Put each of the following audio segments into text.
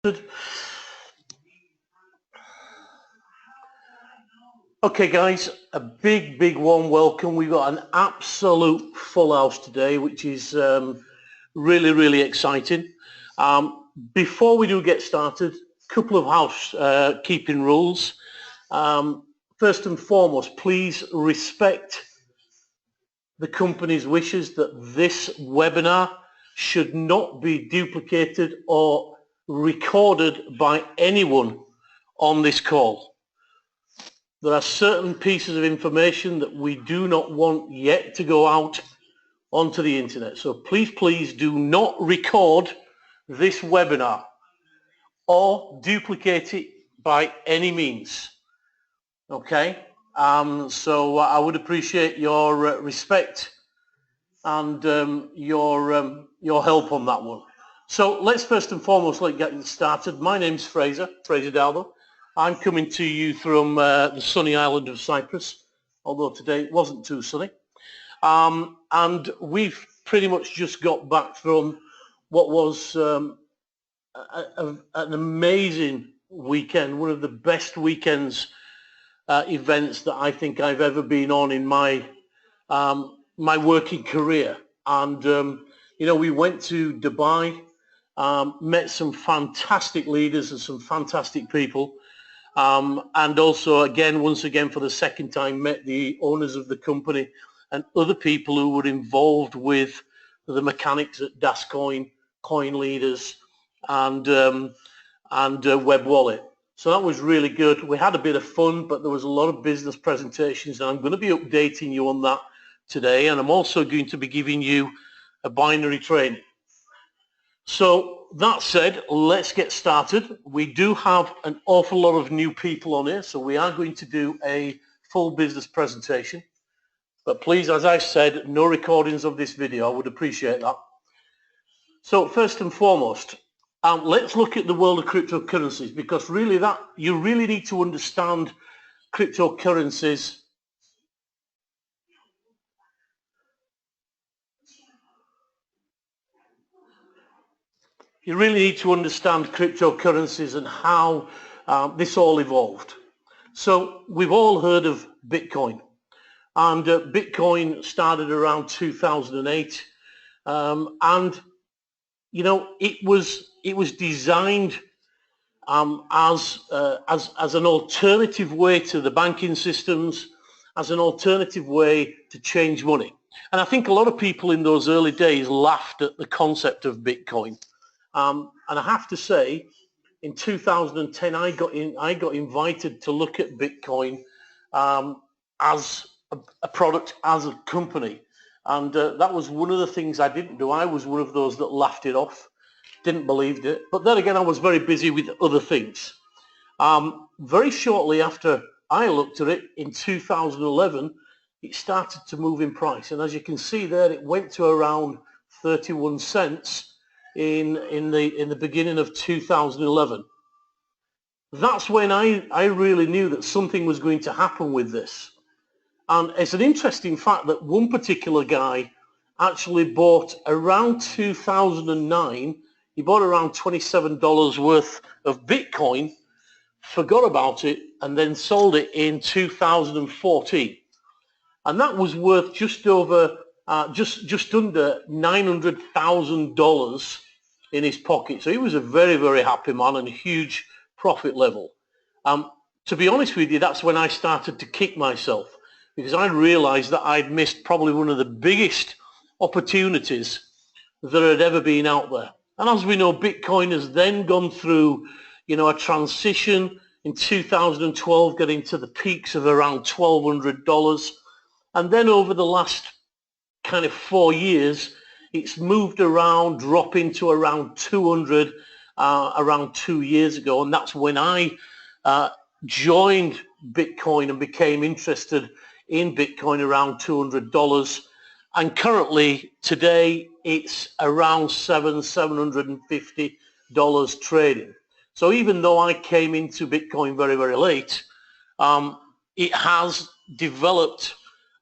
Okay guys, a big warm welcome. We've got an absolute full house today, which is really exciting. Before we do get started, a couple of housekeeping rules. First and foremost, please respect the company's wishes that this webinar should not be duplicated or recorded by anyone on this call. There are certain pieces of information that we do not want yet to go out onto the internet. So please do not record this webinar or duplicate it by any means. Okay? So I would appreciate your respect and your help on that one. So let's first and foremost get started. My name's Fraser Dalbo. I'm coming to you from the sunny island of Cyprus, although today it wasn't too sunny. And we've pretty much just got back from what was an amazing weekend, one of the best weekends events that I think I've ever been on in my my working career. And you know, we went to Dubai, met some fantastic leaders and some fantastic people. And also, once again, for the second time, met the owners of the company and other people who were involved with the mechanics at DasCoin, coin leaders, and Web Wallet. So that was really good. We had a bit of fun, but there was a lot of business presentations, and I'm going to be updating you on that today. And I'm also going to be giving you a binary training. So that said, let's get started. We do have an awful lot of new people on here, so we are going to do a full business presentation. But please, as I said, no recordings of this video. I would appreciate that. So first and foremost, let's look at the world of cryptocurrencies, because really you really need to understand cryptocurrencies and how this all evolved. So we've all heard of Bitcoin, and Bitcoin started around 2008, and you know, it was designed as an alternative way to the banking systems, as an alternative way to change money. And I think a lot of people in those early days laughed at the concept of Bitcoin. And I have to say, in 2010, I got invited to look at Bitcoin as a product, as a company. And that was one of the things I didn't do. I was one of those that laughed it off, didn't believe it. But then again, I was very busy with other things. Very shortly after I looked at it in 2011, it started to move in price. And as you can see there, it went to around 31 cents in the beginning of 2011. That's when I really knew that something was going to happen with this. And it's an interesting fact that one particular guy actually bought around 2009, he bought around $27 worth of Bitcoin, forgot about it, and then sold it in 2014. And that was worth just over, just under $900,000 in his pocket. So he was a very happy man and a huge profit level. To be honest with you, that's when I started to kick myself, because I realized that I'd missed probably one of the biggest opportunities that had ever been out there. And as we know, Bitcoin has then gone through, you know, a transition in 2012, getting to the peaks of around $1,200. And then over the last kind of 4 years, it's moved around, dropping to around 200 around 2 years ago. And that's when I joined Bitcoin and became interested in Bitcoin around $200. And currently today it's around $750 trading. So even though I came into Bitcoin very late, it has developed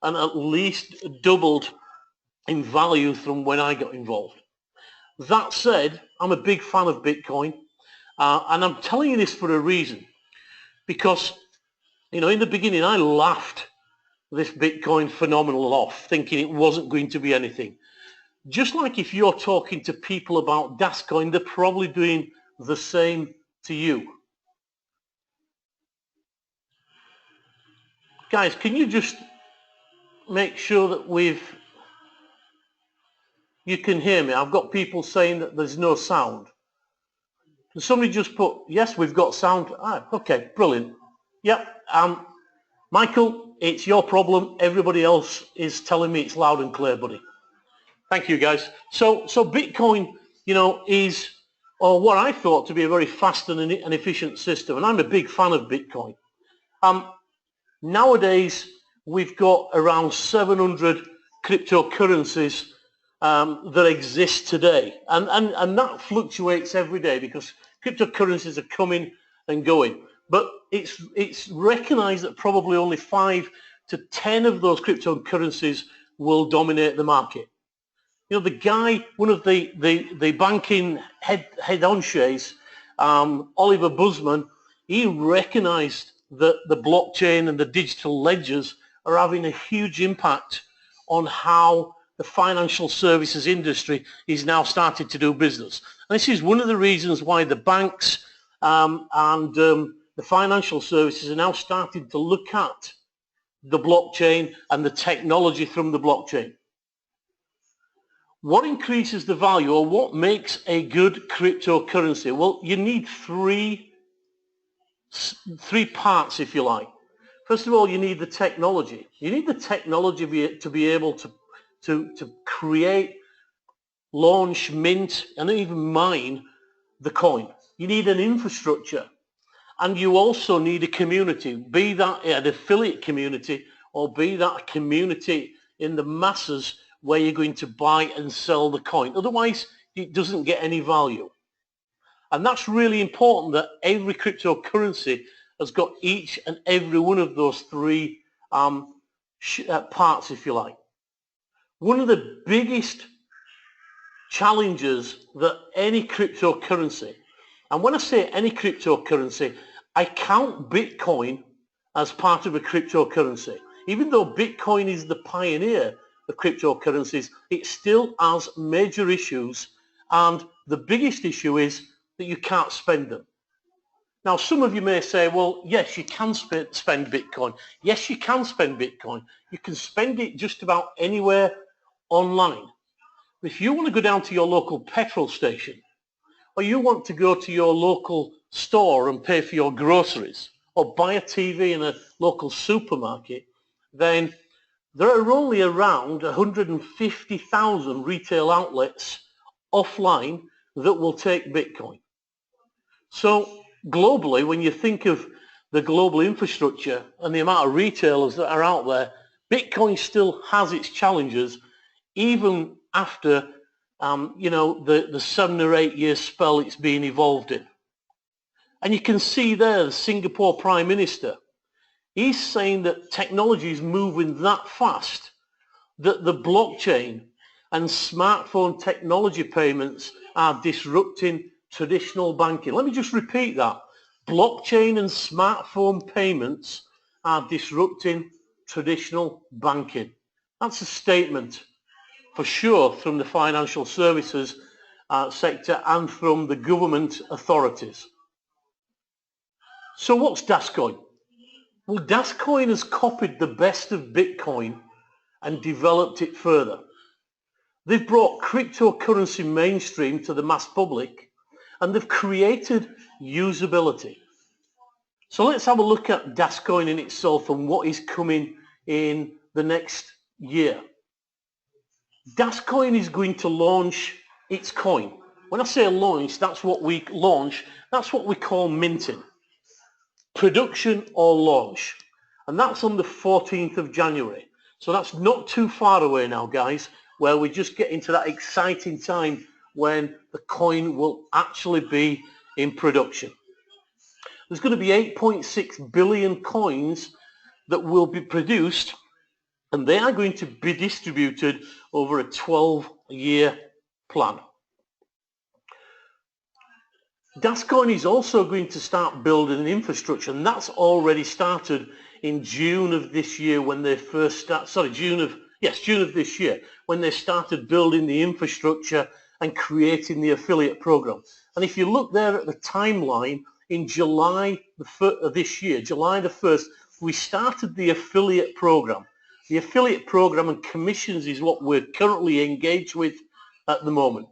and at least doubled in value from when I got involved. That said, I'm a big fan of Bitcoin. And I'm telling you this for a reason, because, you know, in the beginning I laughed this Bitcoin phenomenon off, thinking it wasn't going to be anything. Just like if you're talking to people about DasCoin, they're probably doing the same to you. Guys, can you just make sure that you can hear me? I've got people saying that there's no sound. Can somebody just put, yes, we've got sound? Ah, okay, brilliant. Yep, Michael, it's your problem. Everybody else is telling me it's loud and clear, buddy. Thank you, guys. So Bitcoin, you know, is, or what I thought to be a very fast and efficient system, and I'm a big fan of Bitcoin. Nowadays, we've got around 700 cryptocurrencies that exist today, and that fluctuates every day because cryptocurrencies are coming and going. But it's recognized that probably only 5 to 10 of those cryptocurrencies will dominate the market. You know, the guy, one of the banking head honchos, Oliver Busman, he recognized that the blockchain and the digital ledgers are having a huge impact on how the financial services industry is now starting to do business. And this is one of the reasons why the banks and the financial services are now starting to look at the blockchain and the technology from the blockchain. What increases the value, or what makes a good cryptocurrency? Well, you need three parts, if you like. First of all, you need the technology. You need the technology to be able to create, launch, mint, and even mine the coin. You need an infrastructure, and you also need a community, be that an affiliate community or be that a community in the masses where you're going to buy and sell the coin. Otherwise, it doesn't get any value. And that's really important, that every cryptocurrency has got each and every one of those three parts, if you like. One of the biggest challenges that any cryptocurrency, and when I say any cryptocurrency, I count Bitcoin as part of a cryptocurrency. Even though Bitcoin is the pioneer of cryptocurrencies, it still has major issues, and the biggest issue is that you can't spend them. Now, some of you may say, well, yes, you can spend Bitcoin. Yes, you can spend Bitcoin. You can spend it just about anywhere online. If you want to go down to your local petrol station, or you want to go to your local store and pay for your groceries, or buy a TV in a local supermarket, then there are only around 150,000 retail outlets offline that will take Bitcoin. So globally, when you think of the global infrastructure and the amount of retailers that are out there, Bitcoin still has its challenges, even after you know, the 7 or 8 year spell it's been evolved in. And you can see there the Singapore Prime Minister, he's saying that technology is moving that fast that the blockchain and smartphone technology payments are disrupting traditional banking. Let me just repeat that. Blockchain and smartphone payments are disrupting traditional banking. That's a statement for sure from the financial services sector and from the government authorities. So what's DasCoin? Well, DasCoin has copied the best of Bitcoin and developed it further. They've brought cryptocurrency mainstream to the mass public, and they've created usability. So let's have a look at DasCoin in itself and what is coming in the next year. DasCoin is going to launch its coin. When I say launch, that's what we call minting. Production or launch. And that's on the 14th of January. So that's not too far away now, guys, where we just get into that exciting time when the coin will actually be in production. There's going to be 8.6 billion coins that will be produced, and they are going to be distributed over a 12-year plan. DasCoin is also going to start building an infrastructure, and that's already started in June of this year when they first start, June of this year, when they started building the infrastructure and creating the affiliate program. And if you look there at the timeline, in July of this year, July the 1st, we started the affiliate program. The affiliate program and commissions is what we're currently engaged with at the moment.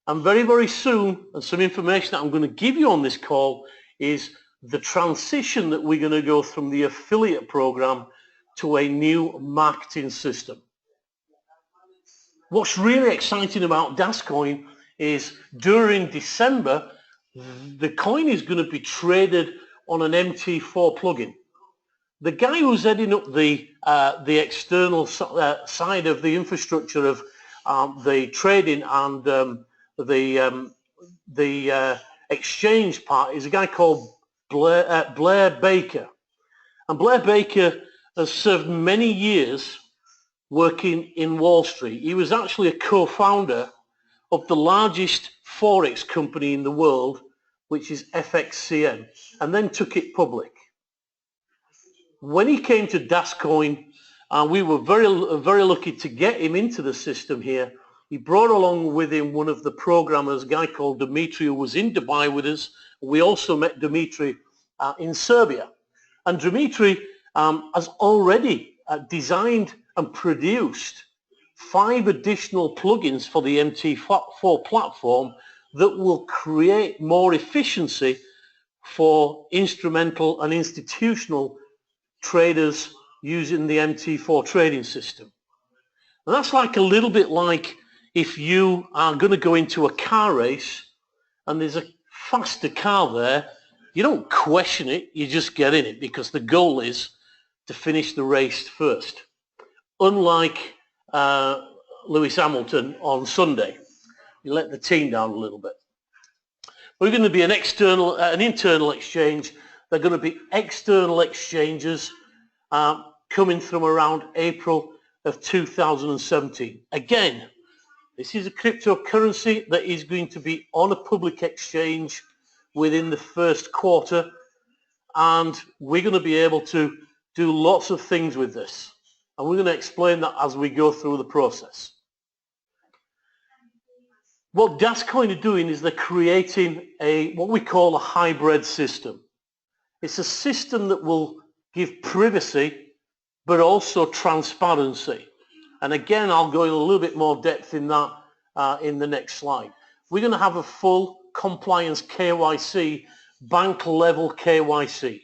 And very, very soon, and some information that I'm going to give you on this call is the transition that we're going to go from the affiliate program to a new marketing system. What's really exciting about DasCoin is during December, the coin is going to be traded on an MT4 plugin. The guy who's heading up the external side of the infrastructure of the trading and the exchange part is a guy called Blair Baker. And Blair Baker has served many years working in Wall Street. He was actually a co-founder of the largest Forex company in the world, which is FXCM, and then took it public. When he came to DasCoin, we were very lucky to get him into the system here. He brought along with him one of the programmers, a guy called Dimitri, who was in Dubai with us. We also met Dimitri in Serbia. And Dimitri has already designed and produced 5 additional plugins for the MT4 platform that will create more efficiency for instrumental and institutional traders using the MT4 trading system. And that's like a little bit like if you are going to go into a car race and there's a faster car there, you don't question it, you just get in it because the goal is to finish the race first. Unlike Lewis Hamilton on Sunday, you let the team down a little bit. We're going to be an internal exchange. They're going to be external exchanges coming from around April of 2017. Again, this is a cryptocurrency that is going to be on a public exchange within the first quarter, and we're going to be able to do lots of things with this. And we're going to explain that as we go through the process. What DasCoin are doing is they're creating what we call a hybrid system. It's a system that will give privacy but also transparency. And again, I'll go in a little bit more depth in that in the next slide. We're going to have a full compliance KYC, bank level KYC,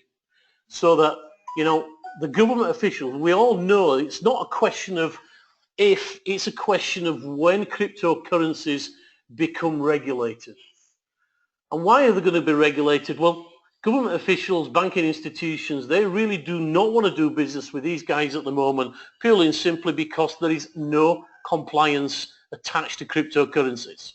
so that, you know, the government officials, we all know it's not a question of if, it's a question of when cryptocurrencies become regulated. And why are they going to be regulated? Well, government officials, banking institutions, they really do not want to do business with these guys at the moment, purely and simply because there is no compliance attached to cryptocurrencies.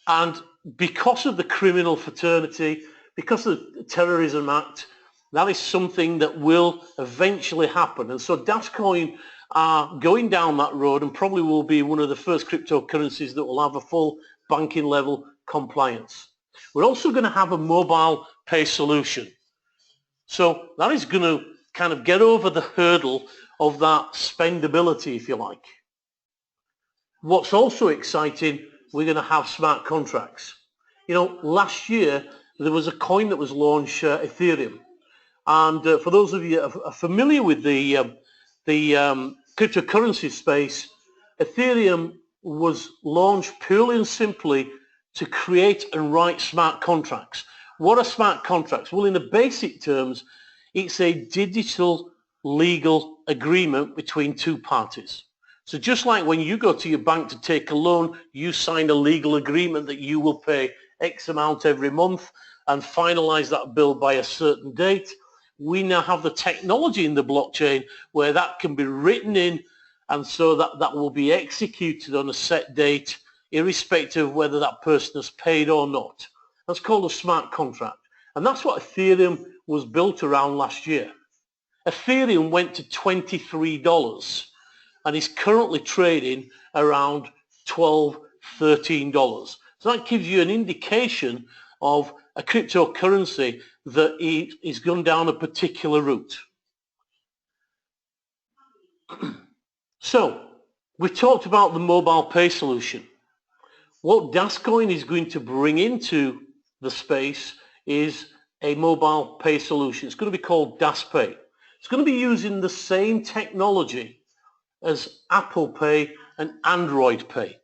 And because of the criminal fraternity, because of the Terrorism Act, that is something that will eventually happen. And so DasCoin are going down that road and probably will be one of the first cryptocurrencies that will have a full banking level compliance. We're also going to have a mobile pay solution. So that is going to kind of get over the hurdle of that spendability, if you like. What's also exciting, we're going to have smart contracts. You know, last year there was a coin that was launched, Ethereum. And for those of you who are familiar with the cryptocurrency space, Ethereum was launched purely and simply to create and write smart contracts. What are smart contracts? Well, in the basic terms, it's a digital legal agreement between two parties. So just like when you go to your bank to take a loan, you sign a legal agreement that you will pay X amount every month and finalize that bill by a certain date. We now have the technology in the blockchain where that can be written in, and so that will be executed on a set date, irrespective of whether that person has paid or not. That's called a smart contract. And that's what Ethereum was built around last year. Ethereum went to $23 and is currently trading around $12, $13. So that gives you an indication of a cryptocurrency that is gone down a particular route. So we talked about the mobile pay solution. What DasCoin is going to bring into the space is a mobile pay solution. It's going to be called DasPay. It's going to be using the same technology as Apple Pay and Android Pay.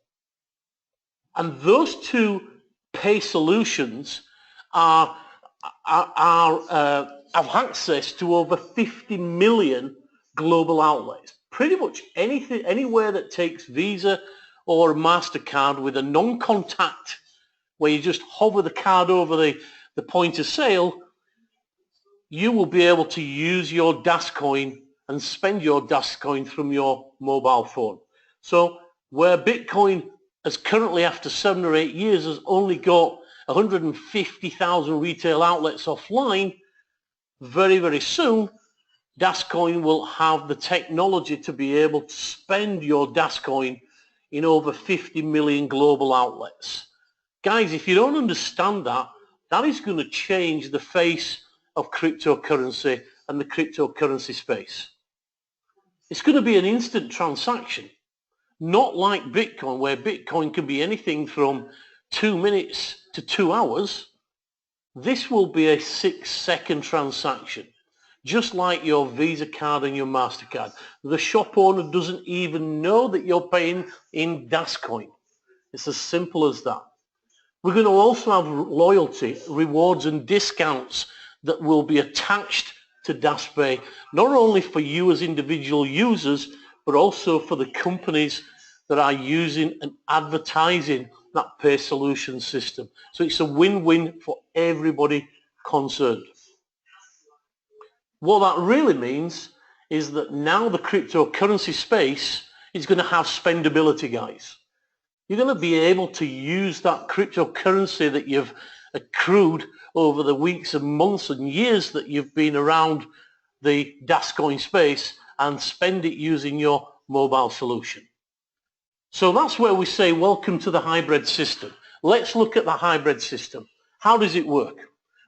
And those two pay solutions have access to over 50 million global outlets. Pretty much anything, anywhere that takes Visa or MasterCard with a non-contact, where you just hover the card over the point of sale, you will be able to use your DasCoin and spend your DasCoin from your mobile phone. So where Bitcoin has currently, after 7 or 8 years, has only got 150,000 retail outlets offline, very, very soon, DasCoin will have the technology to be able to spend your DasCoin in over 50 million global outlets. Guys, if you don't understand that, that is going to change the face of cryptocurrency and the cryptocurrency space. It's going to be an instant transaction, not like Bitcoin, where Bitcoin can be anything from 2 minutes to 2 hours. This will be a 6-second transaction, just like your Visa card and your MasterCard. The shop owner doesn't even know that you're paying in DasCoin. It's as simple as that. We're going to also have loyalty, rewards and discounts that will be attached to DasPay, not only for you as individual users, but also for the companies that are using and advertising that pay solution system. So it's a win-win for everybody concerned. What that really means is that now the cryptocurrency space is going to have spendability, guys. You're going to be able to use that cryptocurrency that you've accrued over the weeks and months and years that you've been around the DasCoin space and spend it using your mobile solution. So that's where we say welcome to the hybrid system. Let's look at the hybrid system. How does it work?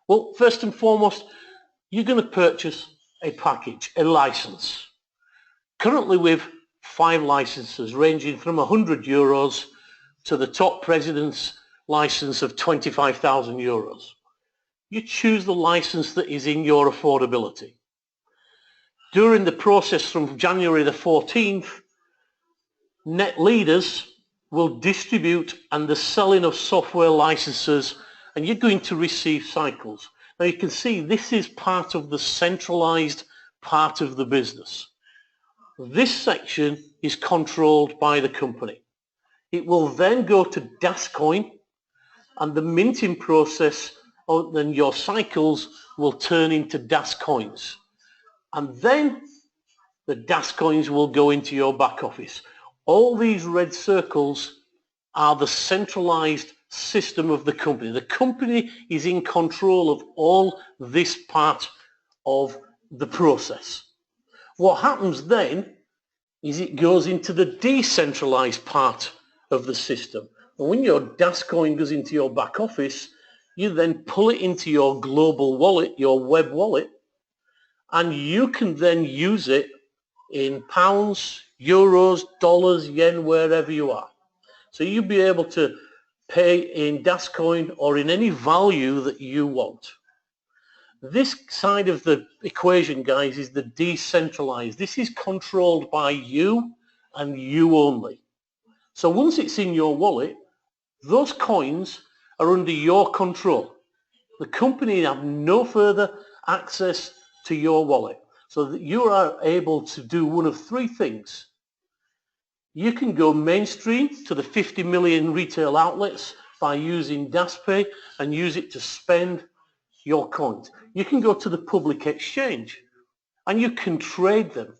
Well, first and foremost, you're going to purchase a package, a license. Currently we have 5 licenses ranging from €100 to the top president's license of €25,000. You choose the license that is in your affordability. During the process from January the 14th, net leaders will distribute and the selling of software licenses, and you're going to receive cycles. Now you can see this is part of the centralized part of the business. This section is controlled by the company. It will then go to DasCoin, and the minting process, then your cycles will turn into DasCoins. And then the DasCoins will go into your back office. All these red circles are the centralized system of the company. The company is in control of all this part of the process. What happens then is it goes into the decentralized part of the system. And when your DasCoin goes into your back office, you then pull it into your global wallet, your web wallet, and you can then use it in pounds, euros, dollars, yen, wherever you are. So you'll be able to pay in DasCoin or in any value that you want. This side of the equation, guys, is the decentralized. This is controlled by you and you only. So once it's in your wallet, those coins are under your control. The company have no further access to your wallet. So that you are able to do one of 3 things. You can go mainstream to the 50 million retail outlets by using DasPay and use it to spend your coins. You can go to the public exchange and you can trade them,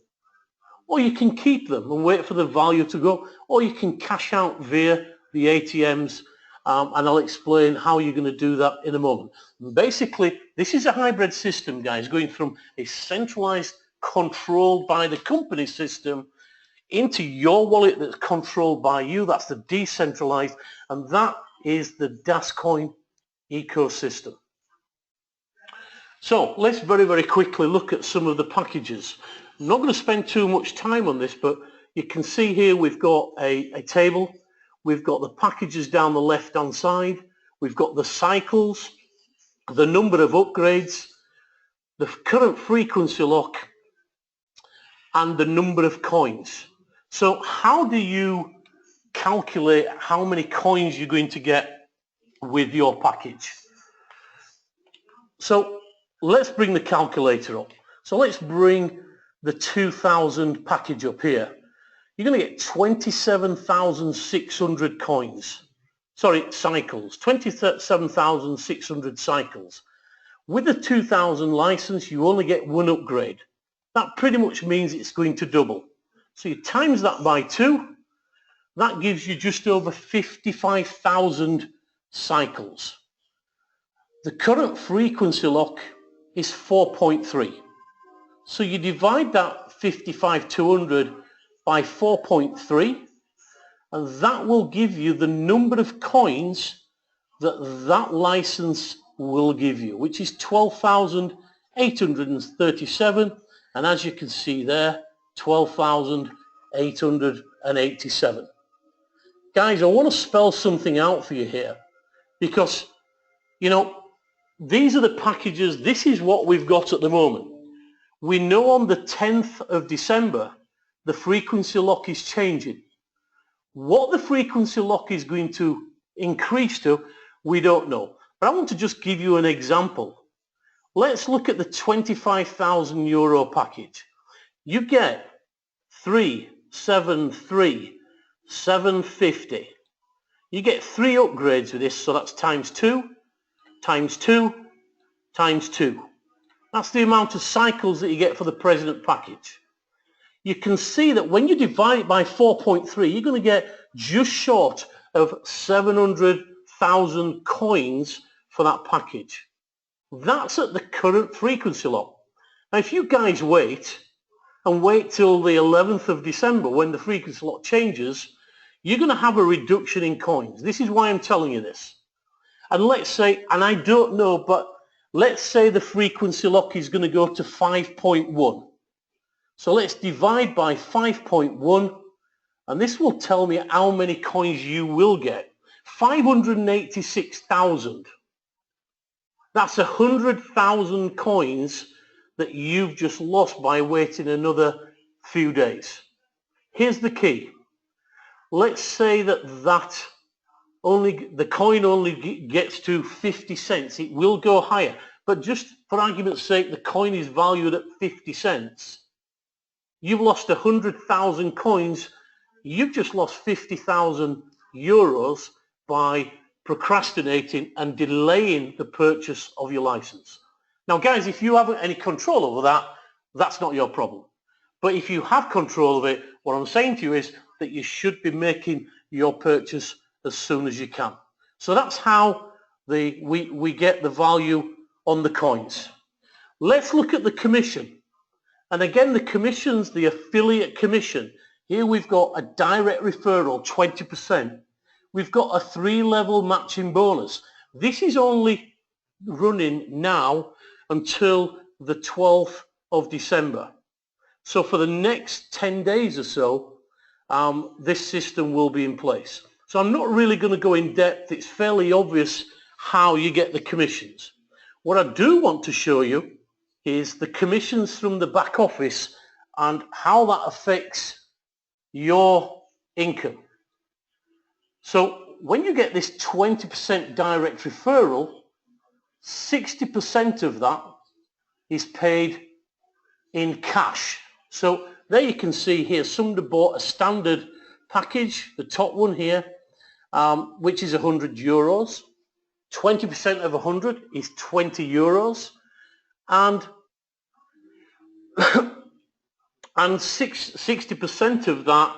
or you can keep them and wait for the value to go, or you can cash out via the ATMs, and I'll explain how you're going to do that in a moment. Basically, this is a hybrid system, guys, going from a centralized, controlled by the company system into your wallet that's controlled by you. That's the decentralized, and that is the DasCoin ecosystem. So let's very, very quickly look at some of the packages. I'm not going to spend too much time on this, but you can see here we've got a table. We've got the packages down the left-hand side. We've got the cycles, the number of upgrades, the current frequency lock, and the number of coins. So how do you calculate how many coins you're going to get with your package? So let's bring the calculator up. So let's bring the 2000 package up here. You're going to get 27,600 coins. Sorry, cycles. 27,600 cycles. With the 2000 license, you only get one upgrade. That pretty much means it's going to double. So you times that by 2. That gives you just over 55,000 cycles. The current frequency lock is 4.3. So you divide that 55,200 by 4.3, and that will give you the number of coins that license will give you, which is 12,837, and as you can see there, 12,887. Guys, I want to spell something out for you here, because, you know, these are the packages. This is what we've got at the moment. We know on the 10th of December, the frequency lock is changing. What the frequency lock is going to increase to, we don't know. But I want to just give you an example. Let's look at the 25,000 euro package. You get 373, 750. You get 3 upgrades with this, so that's times 2, times 2, times 2. That's the amount of cycles that you get for the President package. You can see that when you divide it by 4.3, you're going to get just short of 700,000 coins for that package. That's at the current frequency lock. Now, if you guys wait till the 11th of December when the frequency lock changes, you're going to have a reduction in coins. This is why I'm telling you this. And let's say, and I don't know, but let's say the frequency lock is going to go to 5.1. So let's divide by 5.1, and this will tell me how many coins you will get. 586,000. That's 100,000 coins that you've just lost by waiting another few days. Here's the key. Let's say that the coin only gets to 50 cents. It will go higher, but just for argument's sake, the coin is valued at 50 cents. You've lost 100,000 coins. You've just lost 50,000 euros by procrastinating and delaying the purchase of your license. Now, guys, if you haven't any control over that, that's not your problem. But if you have control of it, what I'm saying to you is that you should be making your purchase as soon as you can. So that's how we get the value on the coins. Let's look at the commission. And again, the commissions, the affiliate commission. Here we've got a direct referral, 20%. We've got a 3-level matching bonus. This is only running now until the 12th of December. So for the next 10 days or so, this system will be in place. So I'm not really going to go in depth. It's fairly obvious how you get the commissions. What I do want to show you is the commissions from the back office and how that affects your income. So when you get this 20% direct referral, 60% of that is paid in cash. So there you can see here, somebody bought a standard package, the top one here, which is 100 euros. 20% of 100 is 20 euros. And 60% of that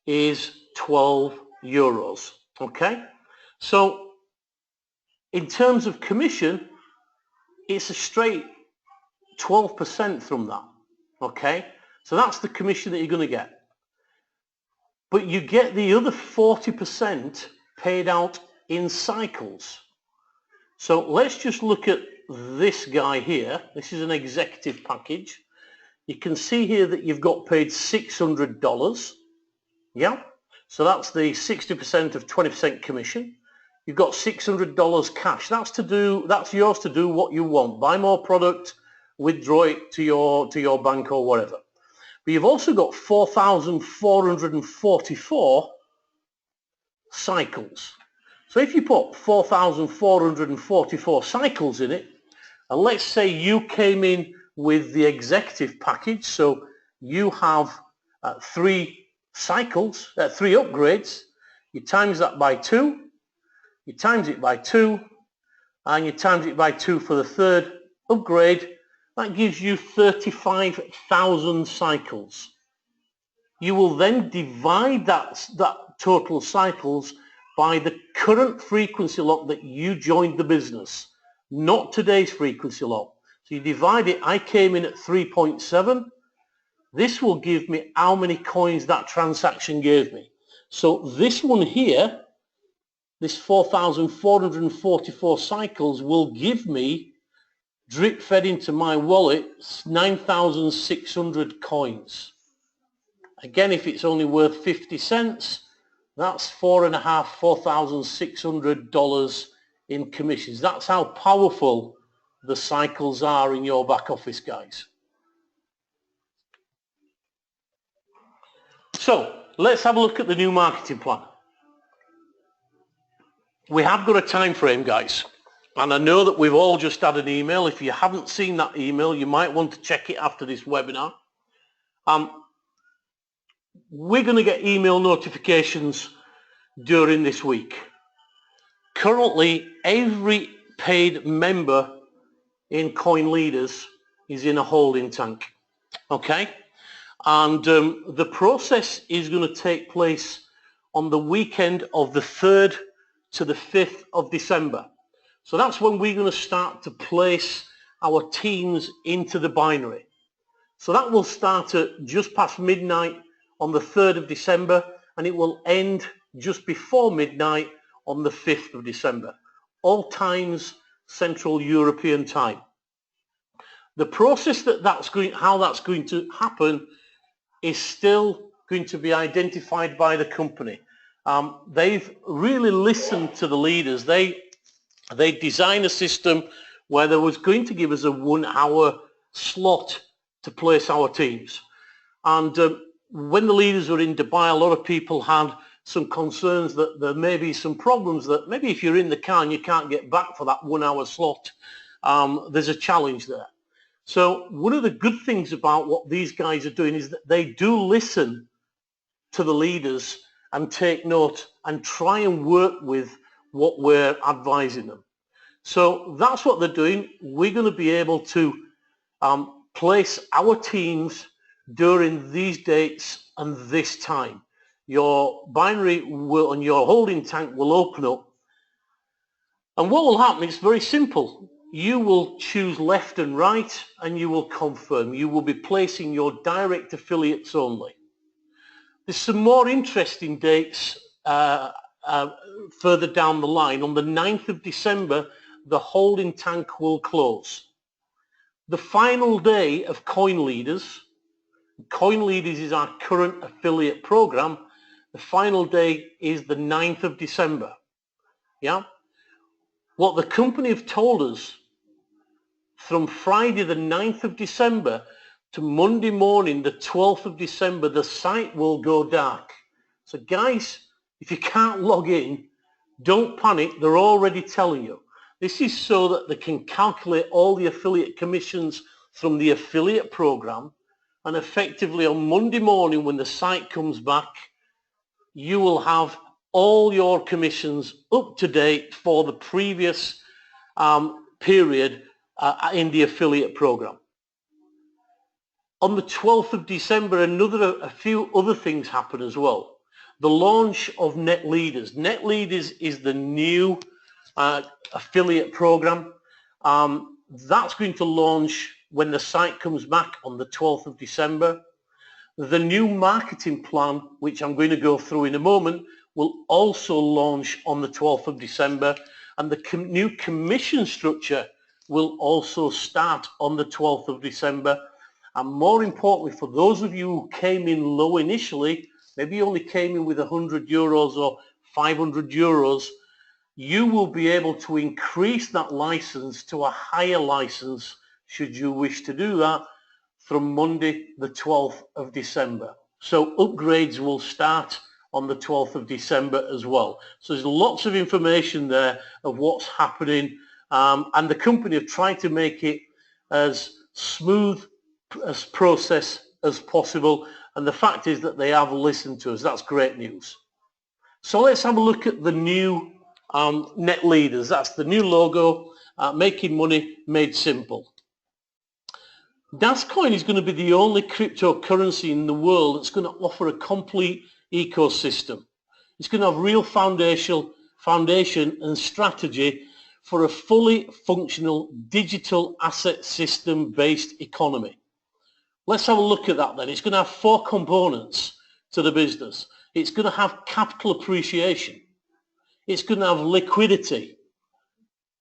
is 12 euros. Okay, so in terms of commission, it's a straight 12% from that. Okay, so that's the commission that you're going to get. But you get the other 40% paid out in cycles. So let's just look at this guy here. This is an executive package. You can see here that you've got paid $600. Yeah. So that's the 60% of 20% commission. You've got $600 cash. That's yours to do what you want. Buy more product, withdraw it to your bank or whatever. But you've also got 4,444 cycles. So if you put 4,444 cycles in it, and let's say you came in with the executive package, so you have 3 cycles, 3 upgrades, you times that by 2, you times it by 2, and you times it by 2 for the 3rd upgrade. That gives you 35,000 cycles. You will then divide that total cycles by the current frequency lock that you joined the business, not today's frequency lock. So you divide it. I came in at 3.7. This will give me how many coins that transaction gave me. So this one here, this 4,444 cycles will give me, drip fed into my wallet, 9,600 coins. Again, if it's only worth 50 cents, that's $4,600 in commissions. That's how powerful the cycles are in your back office, guys. So let's have a look at the new marketing plan. We have got a time frame, guys, and I know that we've all just had an email. If you haven't seen that email, you might want to check it after this webinar. We're going to get email notifications during this week. Currently, every paid member in Coin Leaders is in a holding tank. Okay? And the process is going to take place on the weekend of the 3rd to the 5th of December. So that's when we're going to start to place our teams into the binary. So that will start at just past midnight on the 3rd of December, and it will end just before midnight on the 5th of December. All times Central European time. The process how that's going to happen is still going to be identified by the company. They've really listened to the leaders. They designed a system where there was going to give us a 1-hour slot to place our teams. And when the leaders were in Dubai, a lot of people had some concerns that there may be some problems, that maybe if you're in the car and you can't get back for that 1-hour slot, there's a challenge there. So one of the good things about what these guys are doing is that they do listen to the leaders and take note and try and work with what we're advising them. So that's what they're doing. We're going to be able to place our teams during these dates and this time. Your binary will, and your holding tank will open up. And what will happen is very simple. You will choose left and right and you will confirm. You will be placing your direct affiliates only. There's some more interesting dates further down the line. On the 9th of December, the holding tank will close. The final day of Coin Leaders is our current affiliate program. The final day is the 9th of December. Yeah? What the company have told us, from Friday the 9th of December to Monday morning the 12th of December, the site will go dark. So guys, if you can't log in, don't panic. They're already telling you. This is so that they can calculate all the affiliate commissions from the affiliate program, and effectively on Monday morning when the site comes back, you will have all your commissions up to date for the previous period in the affiliate program. On the 12th of December, a few other things happen as well. The launch of Net Leaders. Net Leaders is the new affiliate program. That's going to launch when the site comes back on the 12th of December. The new marketing plan, which I'm going to go through in a moment, will also launch on the 12th of December, and the new commission structure will also start on the 12th of December. And more importantly, for those of you who came in low initially, maybe you only came in with €100 or €500, you will be able to increase that license to a higher license should you wish to do that from Monday the 12th of December. So upgrades will start on the 12th of December as well. So there's lots of information there of what's happening, and the company have tried to make it as smooth as process as possible, and the fact is that they have listened to us. That's great news. So let's have a look at the new net leaders. That's the new logo, making money made simple. DasCoin is going to be the only cryptocurrency in the world that's going to offer a complete ecosystem. It's going to have real foundation and strategy for a fully functional digital asset system based economy. Let's have a look at that then. It's going to have 4 components to the business. It's going to have capital appreciation. It's going to have liquidity.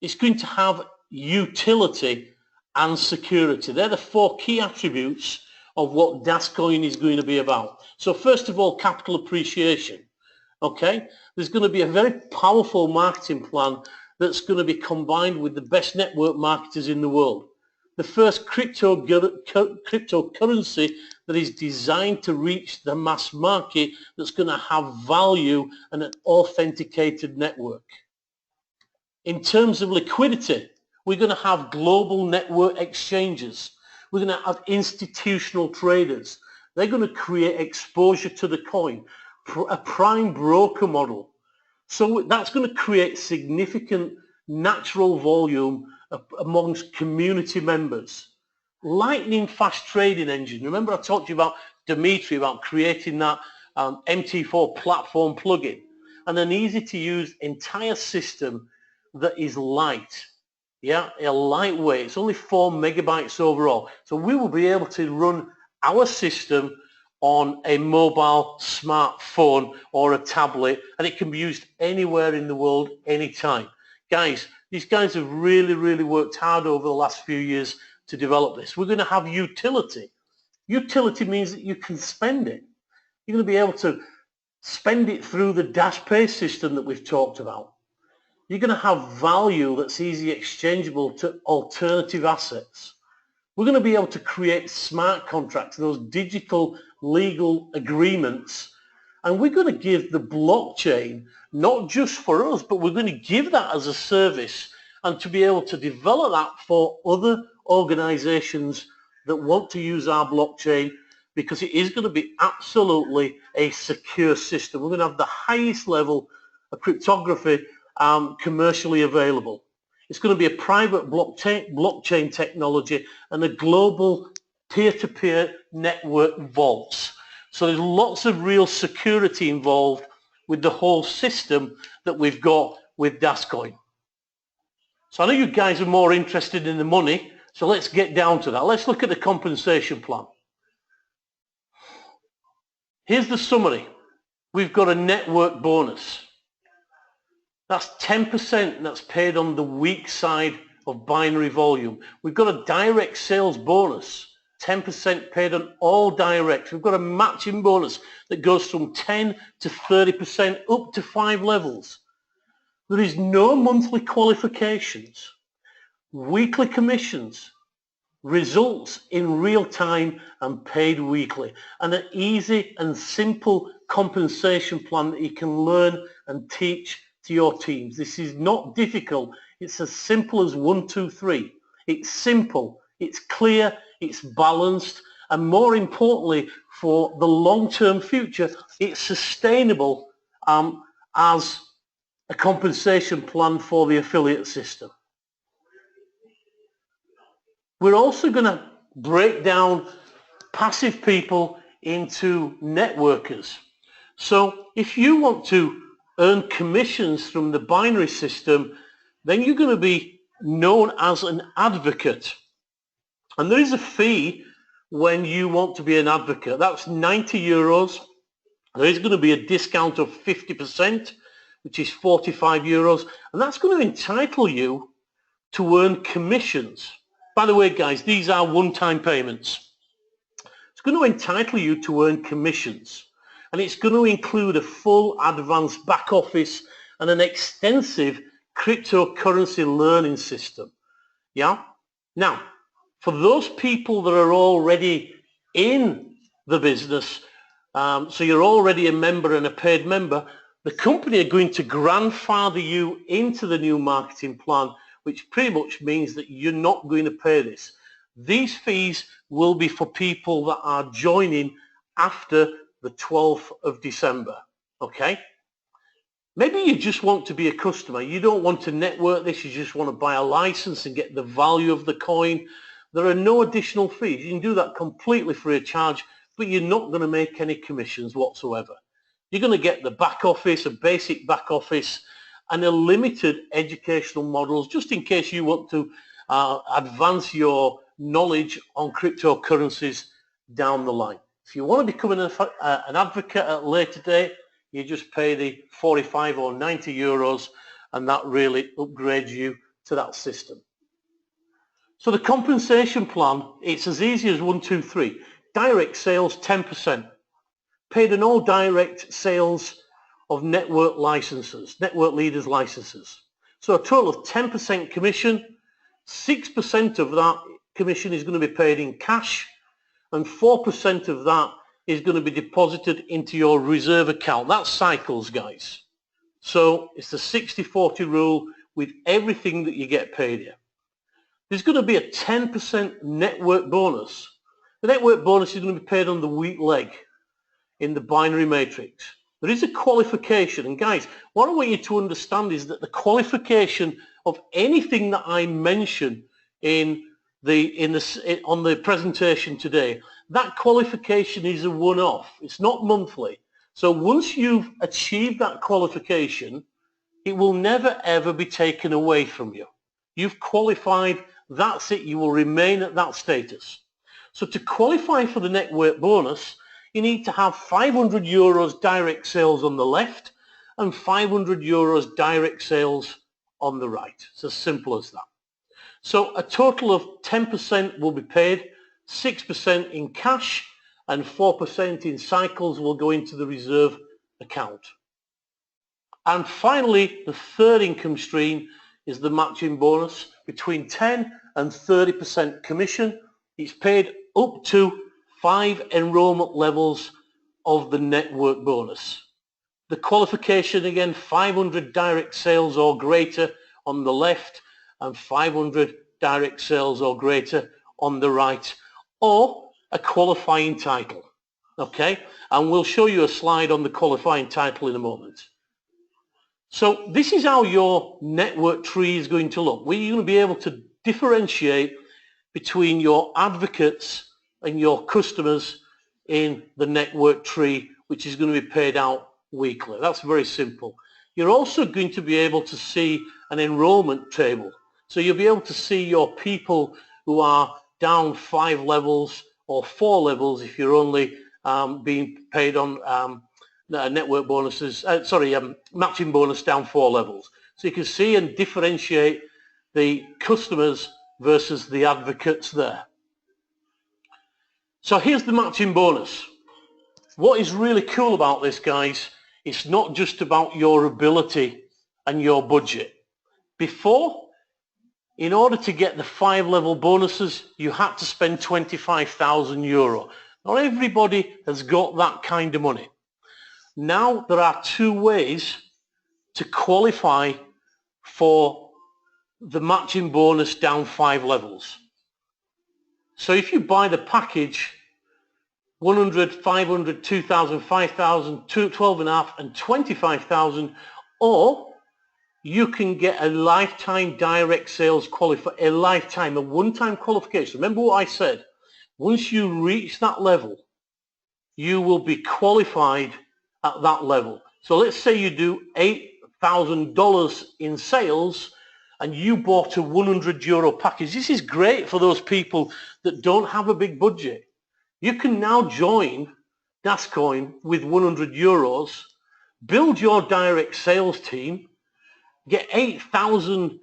It's going to have utility and security. They're the 4 key attributes of what DasCoin is going to be about. So first of all, capital appreciation. Okay, there's going to be a very powerful marketing plan that's going to be combined with the best network marketers in the world. The first cryptocurrency that is designed to reach the mass market, that's going to have value and an authenticated network. In terms of liquidity, we're going to have global network exchanges. We're going to have institutional traders. They're going to create exposure to the coin, a prime broker model. So that's going to create significant natural volume amongst community members. Lightning fast trading engine. Remember I talked to you about Dimitri, about creating that MT4 platform plugin, and an easy to use entire system that is light. Yeah, a lightweight. It's only 4 megabytes overall. So we will be able to run our system on a mobile smartphone or a tablet, and it can be used anywhere in the world, anytime. Guys, these guys have really worked hard over the last few years to develop this. We're going to have utility. Utility means that you can spend it. You're going to be able to spend it through the Dash Pay system that we've talked about. You're going to have value that's easy exchangeable to alternative assets. We're going to be able to create smart contracts, those digital legal agreements, and we're going to give the blockchain, not just for us, but we're going to give that as a service, and to be able to develop that for other organizations that want to use our blockchain, because it is going to be absolutely a secure system. We're going to have the highest level of cryptography commercially available. It's going to be a private blockchain technology and a global peer-to-peer network vaults. So there's lots of real security involved with the whole system that we've got with DasCoin. So I know you guys are more interested in the money, so let's get down to that. Let's look at the compensation plan. Here's the summary. We've got a network bonus. That's 10% that's paid on the weak side of binary volume. We've got a direct sales bonus, 10% paid on all direct. We've got a matching bonus that goes from 10 to 30% up to 5 levels. There is no monthly qualifications, weekly commissions, results in real time and paid weekly, and an easy and simple compensation plan that you can learn and teach to your teams. This is not difficult. It's as simple as 1, 2, 3. It's simple, it's clear, it's balanced, and more importantly, for the long-term future, it's sustainable as a compensation plan for the affiliate system. We're also going to break down passive people into networkers. So if you want to earn commissions from the binary system, then you're going to be known as an advocate. And there is a fee when you want to be an advocate. That's €90. There is going to be a discount of 50%, which is €45, and that's going to entitle you to earn commissions. By the way, guys, these are one-time payments. It's going to entitle you to earn commissions, and it's going to include a full advanced back office and an extensive cryptocurrency learning system. Yeah? Now, for those people that are already in the business, so you're already a member and a paid member, the company are going to grandfather you into the new marketing plan, which pretty much means that you're not going to pay this. These fees will be for people that are joining after the 12th of December, okay? Maybe you just want to be a customer. You don't want to network this. You just want to buy a license and get the value of the coin. There are no additional fees. You can do that completely free of charge, but you're not going to make any commissions whatsoever. You're going to get the back office, a basic back office, and a limited educational models, just in case you want to advance your knowledge on cryptocurrencies down the line. If you want to become an advocate at a later date, you just pay the 45 or 90 euros, and that really upgrades you to that system. So the compensation plan, it's as easy as 1, 2, 3. Direct sales, 10%. Paid on all direct sales of network licenses, network leaders licenses. So a total of 10% commission. 6% of that commission is going to be paid in cash, and 4% of that is going to be deposited into your reserve account. That's cycles, guys. So it's the 60-40 rule with everything that you get paid here. There's going to be a 10% network bonus. The network bonus is going to be paid on the weak leg in the binary matrix. There is a qualification, and guys, what I want you to understand is that the qualification of anything that I mention on the presentation today, that qualification is a one-off. It's not monthly. So once you've achieved that qualification, it will never ever be taken away from you. You've qualified, that's it, you will remain at that status. So to qualify for the network bonus, you need to have 500 euros direct sales on the left and 500 euros direct sales on the right. It's as simple as that. So a total of 10% will be paid, 6% in cash, and 4% in cycles will go into the reserve account. And finally, the third income stream is the matching bonus, between 10 and 30% commission. It's paid up to 5 enrollment levels of the network bonus. The qualification, again, 500 direct sales or greater on the left and 500 direct sales or greater on the right, or a qualifying title. Okay, and we'll show you a slide on the qualifying title in a moment. So this is how your network tree is going to look. We're going to be able to differentiate between your advocates and your customers in the network tree, which is going to be paid out weekly. That's very simple. You're also going to be able to see an enrollment table. So you'll be able to see your people who are down 5 levels or 4 levels if you're only being paid on network bonuses, matching bonus down 4 levels. So you can see and differentiate the customers versus the advocates there. So here's the matching bonus. What is really cool about this, guys, it's not just about your ability and your budget. Before, in order to get the 5-level bonuses, you had to spend 25,000 euro. Not everybody has got that kind of money. Now there are 2 ways to qualify for the matching bonus down 5 levels. So if you buy the package 100, 500, 2,000, 5,000, 12.5 and 25,000, or you can get a lifetime direct sales a one-time qualification. Remember what I said, once you reach that level, you will be qualified at that level. So let's say you do $8,000 in sales and you bought a 100 euro package. This is great for those people that don't have a big budget. You can now join DasCoin with 100 euros, build your direct sales team, get 8,000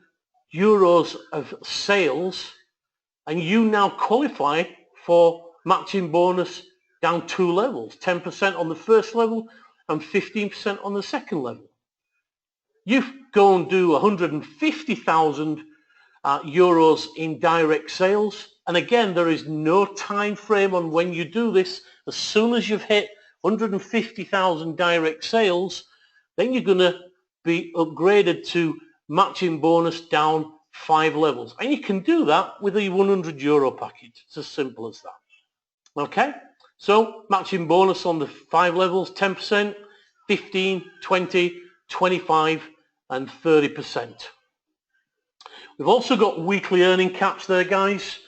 euros of sales, and you now qualify for matching bonus down 2 levels, 10% on the first level and 15% on the second level. You go and do 150,000 euros in direct sales, and again, there is no time frame on when you do this. As soon as you've hit 150,000 direct sales, then you're going to be upgraded to matching bonus down 5 levels, and you can do that with a 100 euro package. It's as simple as that. Okay, so matching bonus on the 5 levels: 10%, 15, 20, 25 and 30%. We've also got weekly earning caps there, guys.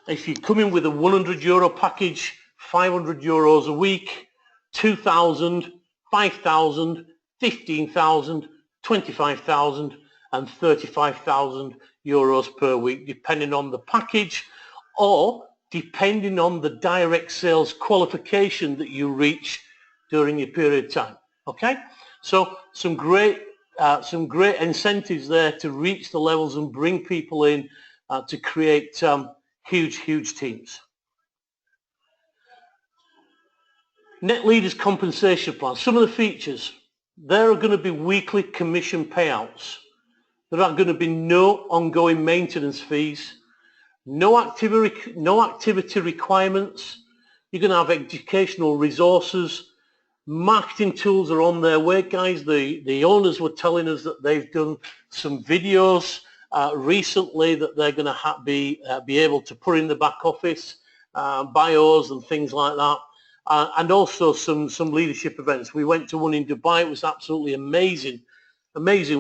If you come in with a 100 euro package, 500 euros a week, 2,000, 5,000, 15,000, 25,000 and 35,000 euros per week, depending on the package or depending on the direct sales qualification that you reach during your period of time. Okay, so some great incentives there to reach the levels and bring people in to create huge teams. Net Leaders compensation plan. Some of the features: there are going to be weekly commission payouts. There are going to be no ongoing maintenance fees, no activity requirements. You're going to have educational resources. Marketing tools are on their way, guys. The owners were telling us that they've done some videos recently that they're going to be able to put in the back office, bios and things like that, and also some leadership events. We went to one in Dubai. It was absolutely amazing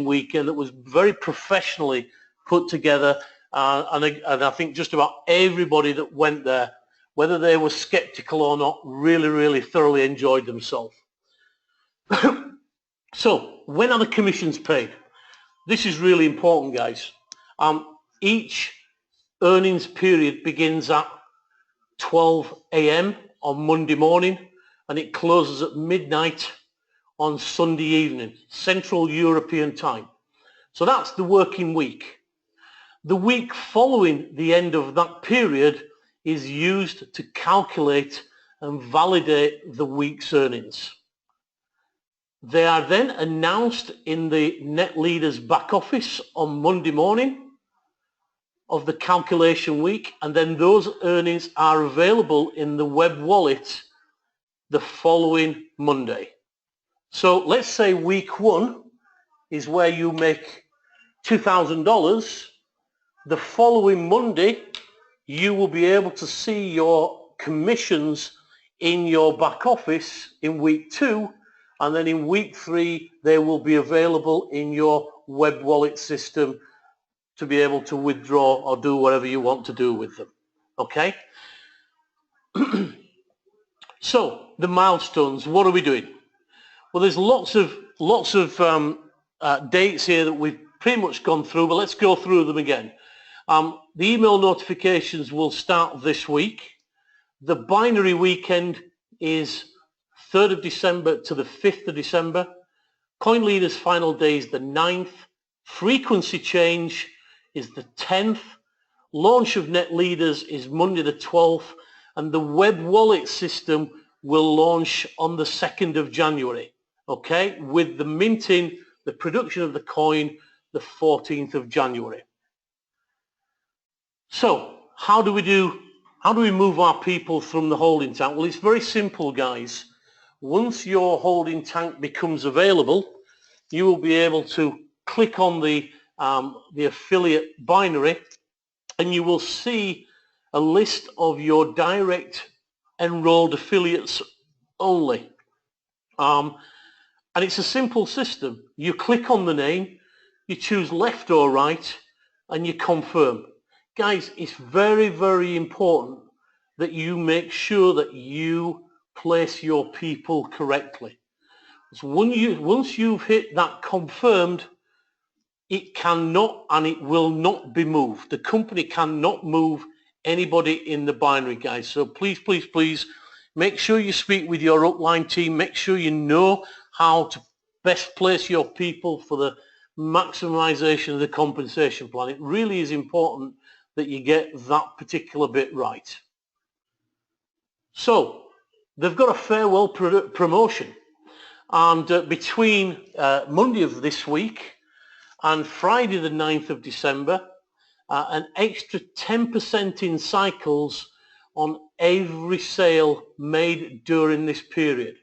weekend. It was very professionally put together, and I think just about everybody that went there, whether they were skeptical or not, really thoroughly enjoyed themselves. So when are the commissions paid? This is really important, guys. Each earnings period begins at 12 a.m. on Monday morning and it closes at midnight on Sunday evening, Central European time. So that's the working week. The week following the end of that period is used to calculate and validate the week's earnings. They are then announced in the Net Leaders back office on Monday morning of the calculation week, and then those earnings are available in the web wallet the following Monday. So let's say week 1 is where you make $2,000. The following Monday, you will be able to see your commissions in your back office in week 2, and then in week 3 they will be available in your web wallet system to be able to withdraw or do whatever you want to do with them. Okay? So the milestones, what are we doing? Well, there's lots of dates here that we've pretty much gone through, but let's go through them again. The email notifications will start this week. The binary weekend is 3rd of December to the 5th of December. Coin Leaders final day is the 9th. Frequency change is the 10th. Launch of Net Leaders is Monday the 12th. And the web wallet system will launch on the 2nd of January. Okay, with the minting, the production of the coin, the 14th of January. So how do we move our people from the holding tank? Well, it's very simple, guys. Once your holding tank becomes available, you will be able to click on the affiliate binary and you will see a list of your direct enrolled affiliates only. And it's a simple system. You click on the name, you choose left or right, and you confirm. Guys, it's very important that you make sure that you place your people correctly. So once you've hit that confirmed, it cannot and it will not be moved. The company cannot move anybody in the binary, guys. So please Make sure you speak with your upline team. Make sure you know how to best place your people for the maximization of the compensation plan. It really is important that you get that particular bit right. So they've got a farewell promotion, and between Monday of this week and Friday the 9th of December, an extra 10% in cycles on every sale made during this period.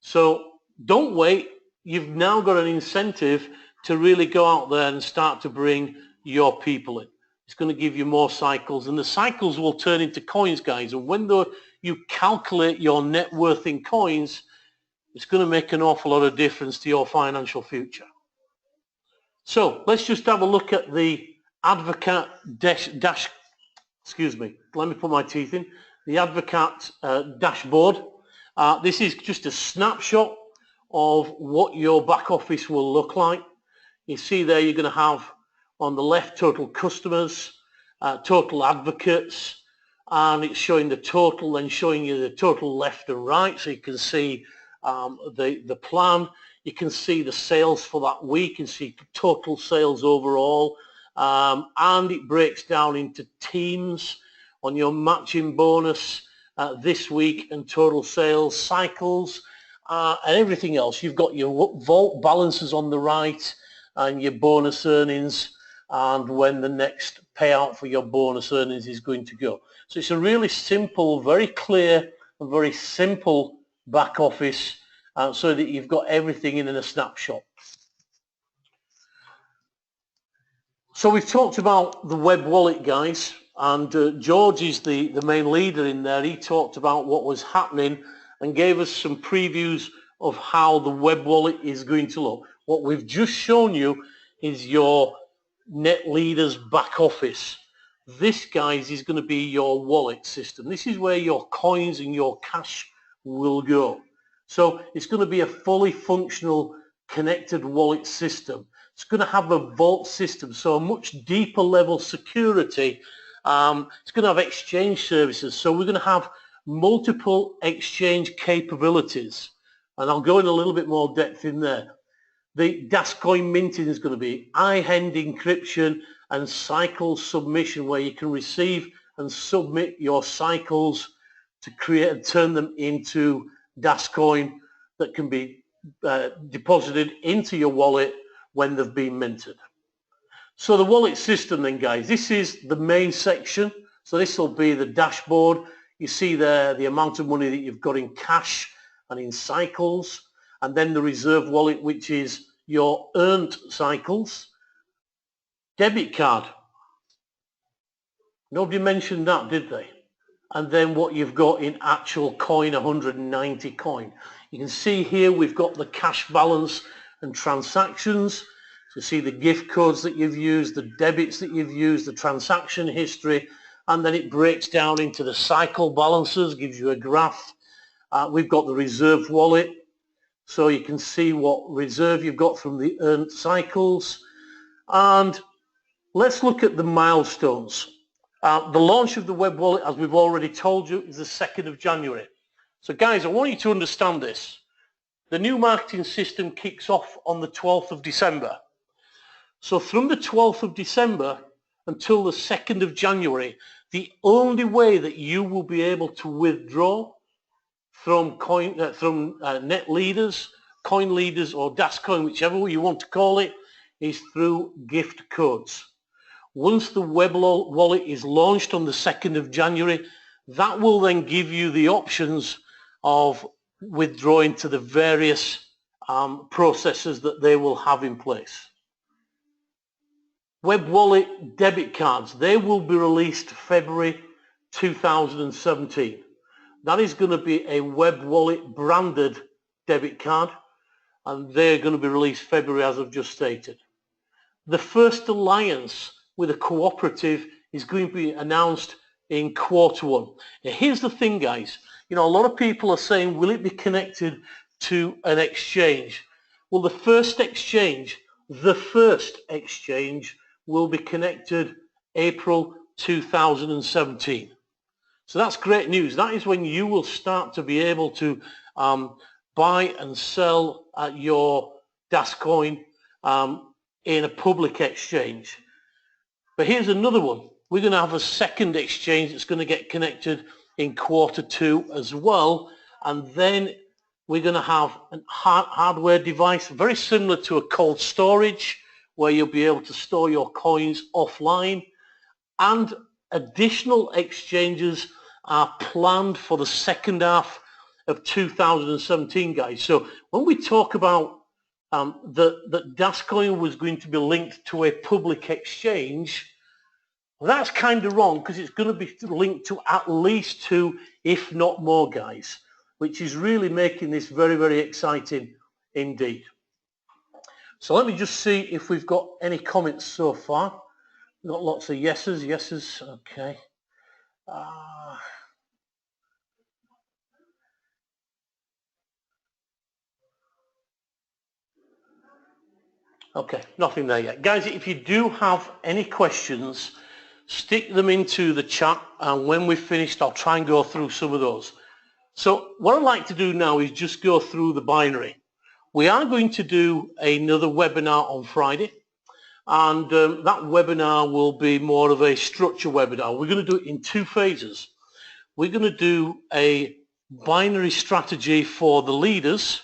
So don't wait. You've now got an incentive to really go out there and start to bring your people in. It's going to give you more cycles, and the cycles will turn into coins, guys. And when you calculate your net worth in coins, it's going to make an awful lot of difference to your financial future. So let's just have a look at the Advocate excuse me, let me put my teeth in. The Advocate dashboard. This is just a snapshot of what your back office will look like. You see there you're going to have on the left total customers, total advocates, and it's showing the total, then showing you the total left and right, so you can see the plan. You can see the sales for that week. You can see total sales overall, and it breaks down into teams on your matching bonus this week and total sales cycles and everything else. You've got your vault balances on the right and your bonus earnings and when the next payout for your bonus earnings is going to go. So it's a really simple, very clear and very simple back office so that you've got everything in a snapshot. So we've talked about the web wallet, guys, and George is the main leader in there. He talked about what was happening and gave us some previews of how the web wallet is going to look. What we've just shown you is your net leaders back office. This, guys, is going to be your wallet system. This is where your coins and your cash will go. So it's going to be a fully functional connected wallet system. It's going to have a vault system, so a much deeper level security. It's going to have exchange services, so we're going to have multiple exchange capabilities, and I'll go in a little bit more depth in there. The DasCoin minting is going to be high-end encryption and cycle submission, where you can receive and submit your cycles to create and turn them into DasCoin that can be deposited into your wallet when they've been minted. So the wallet system then, guys, this is the main section. So this will be the dashboard. You see there the amount of money that you've got in cash and in cycles, and then the reserve wallet, which is your earned cycles. Debit card. Nobody mentioned that, did they? And then what you've got in actual coin, 190 coin. You can see here we've got the cash balance and transactions. So you see the gift codes that you've used, the debits that you've used, the transaction history, and then it breaks down into the cycle balances, gives you a graph. We've got the reserve wallet, so you can see what reserve you've got from the earned cycles. And let's look at the milestones. The launch of the web wallet, as we've already told you, is the 2nd of January. So guys, I want you to understand this. The new marketing system kicks off on the 12th of December. So from the 12th of December until the 2nd of January, the only way that you will be able to withdraw from net leaders, coin leaders, or DasCoin, whichever way you want to call it, is through gift codes. Once the web wallet is launched on the 2nd of January, that will then give you the options of withdrawing to the various processes that they will have in place. Web wallet debit cards, they will be released February 2017. That is going to be a web wallet branded debit card, and they're going to be released February, as I've just stated. The first alliance with a cooperative is going to be announced in Q1. Now, here's the thing, guys. You know, a lot of people are saying, will it be connected to an exchange? Well, the first exchange will be connected April 2017. So that's great news. That is when you will start to be able to buy and sell your DasCoin in a public exchange. But here's another one. We're going to have a second exchange that's going to get connected in Q2 as well. And then we're going to have a hardware device very similar to a cold storage where you'll be able to store your coins offline. And additional exchanges are planned for the second half of 2017, guys. So when we talk about that DasCoin was going to be linked to a public exchange, that's kind of wrong, because it's going to be linked to at least 2, if not more, guys, which is really making this very, very exciting indeed. So let me just see if we've got any comments so far. We've got lots of yeses, okay. Okay, nothing there yet. Guys, if you do have any questions, stick them into the chat, and when we've finished, I'll try and go through some of those. So what I'd like to do now is just go through the binary. We are going to do another webinar on Friday, and that webinar will be more of a structure webinar. We're going to do it in 2 phases. We're going to do a binary strategy for the leaders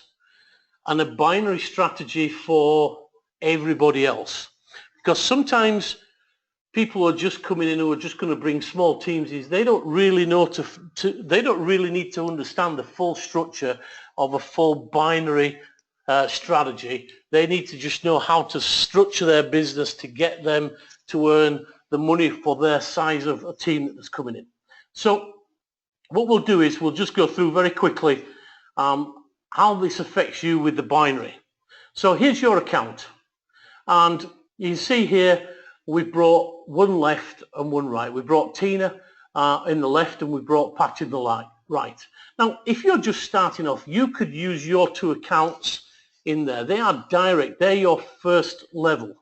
and a binary strategy for everybody else, because sometimes people are just coming in who are just going to bring small teams. They don't really know they don't really need to understand the full structure of a full binary strategy. They need to just know how to structure their business to get them to earn the money for their size of a team that's coming in. So what we'll do is we'll just go through very quickly how this affects you with the binary. So here's your account, and you can see here we've brought 1 left and 1 right. We brought Tina in the left, and we brought Pat in the right. Now, if you're just starting off, you could use your 2 accounts in there. They are direct. They're your first level.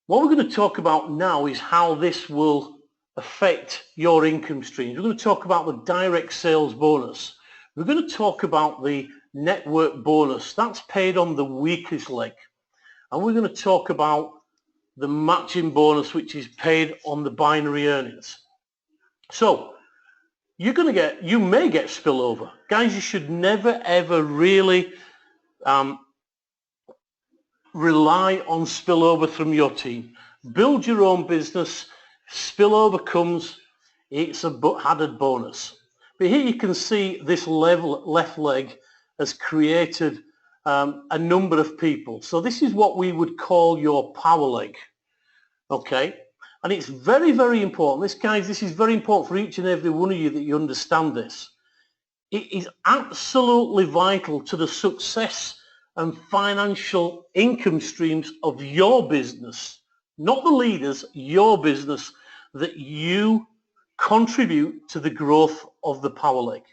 What we're going to talk about now is how this will affect your income streams. We're going to talk about the direct sales bonus. We're going to talk about the network bonus. That's paid on the weakest leg. And we're going to talk about the matching bonus, which is paid on the binary earnings. So you may get spillover. Guys, you should never ever really rely on spillover from your team. Build your own business. Spillover comes, it's a added bonus. But here you can see this left leg has created a number of people. So this is what we would call your power leg. Okay, and it's very, very important. This is very important for each and every one of you that you understand this. It is absolutely vital to the success and financial income streams of your business, not the leaders, your business, that you contribute to the growth of the power leg.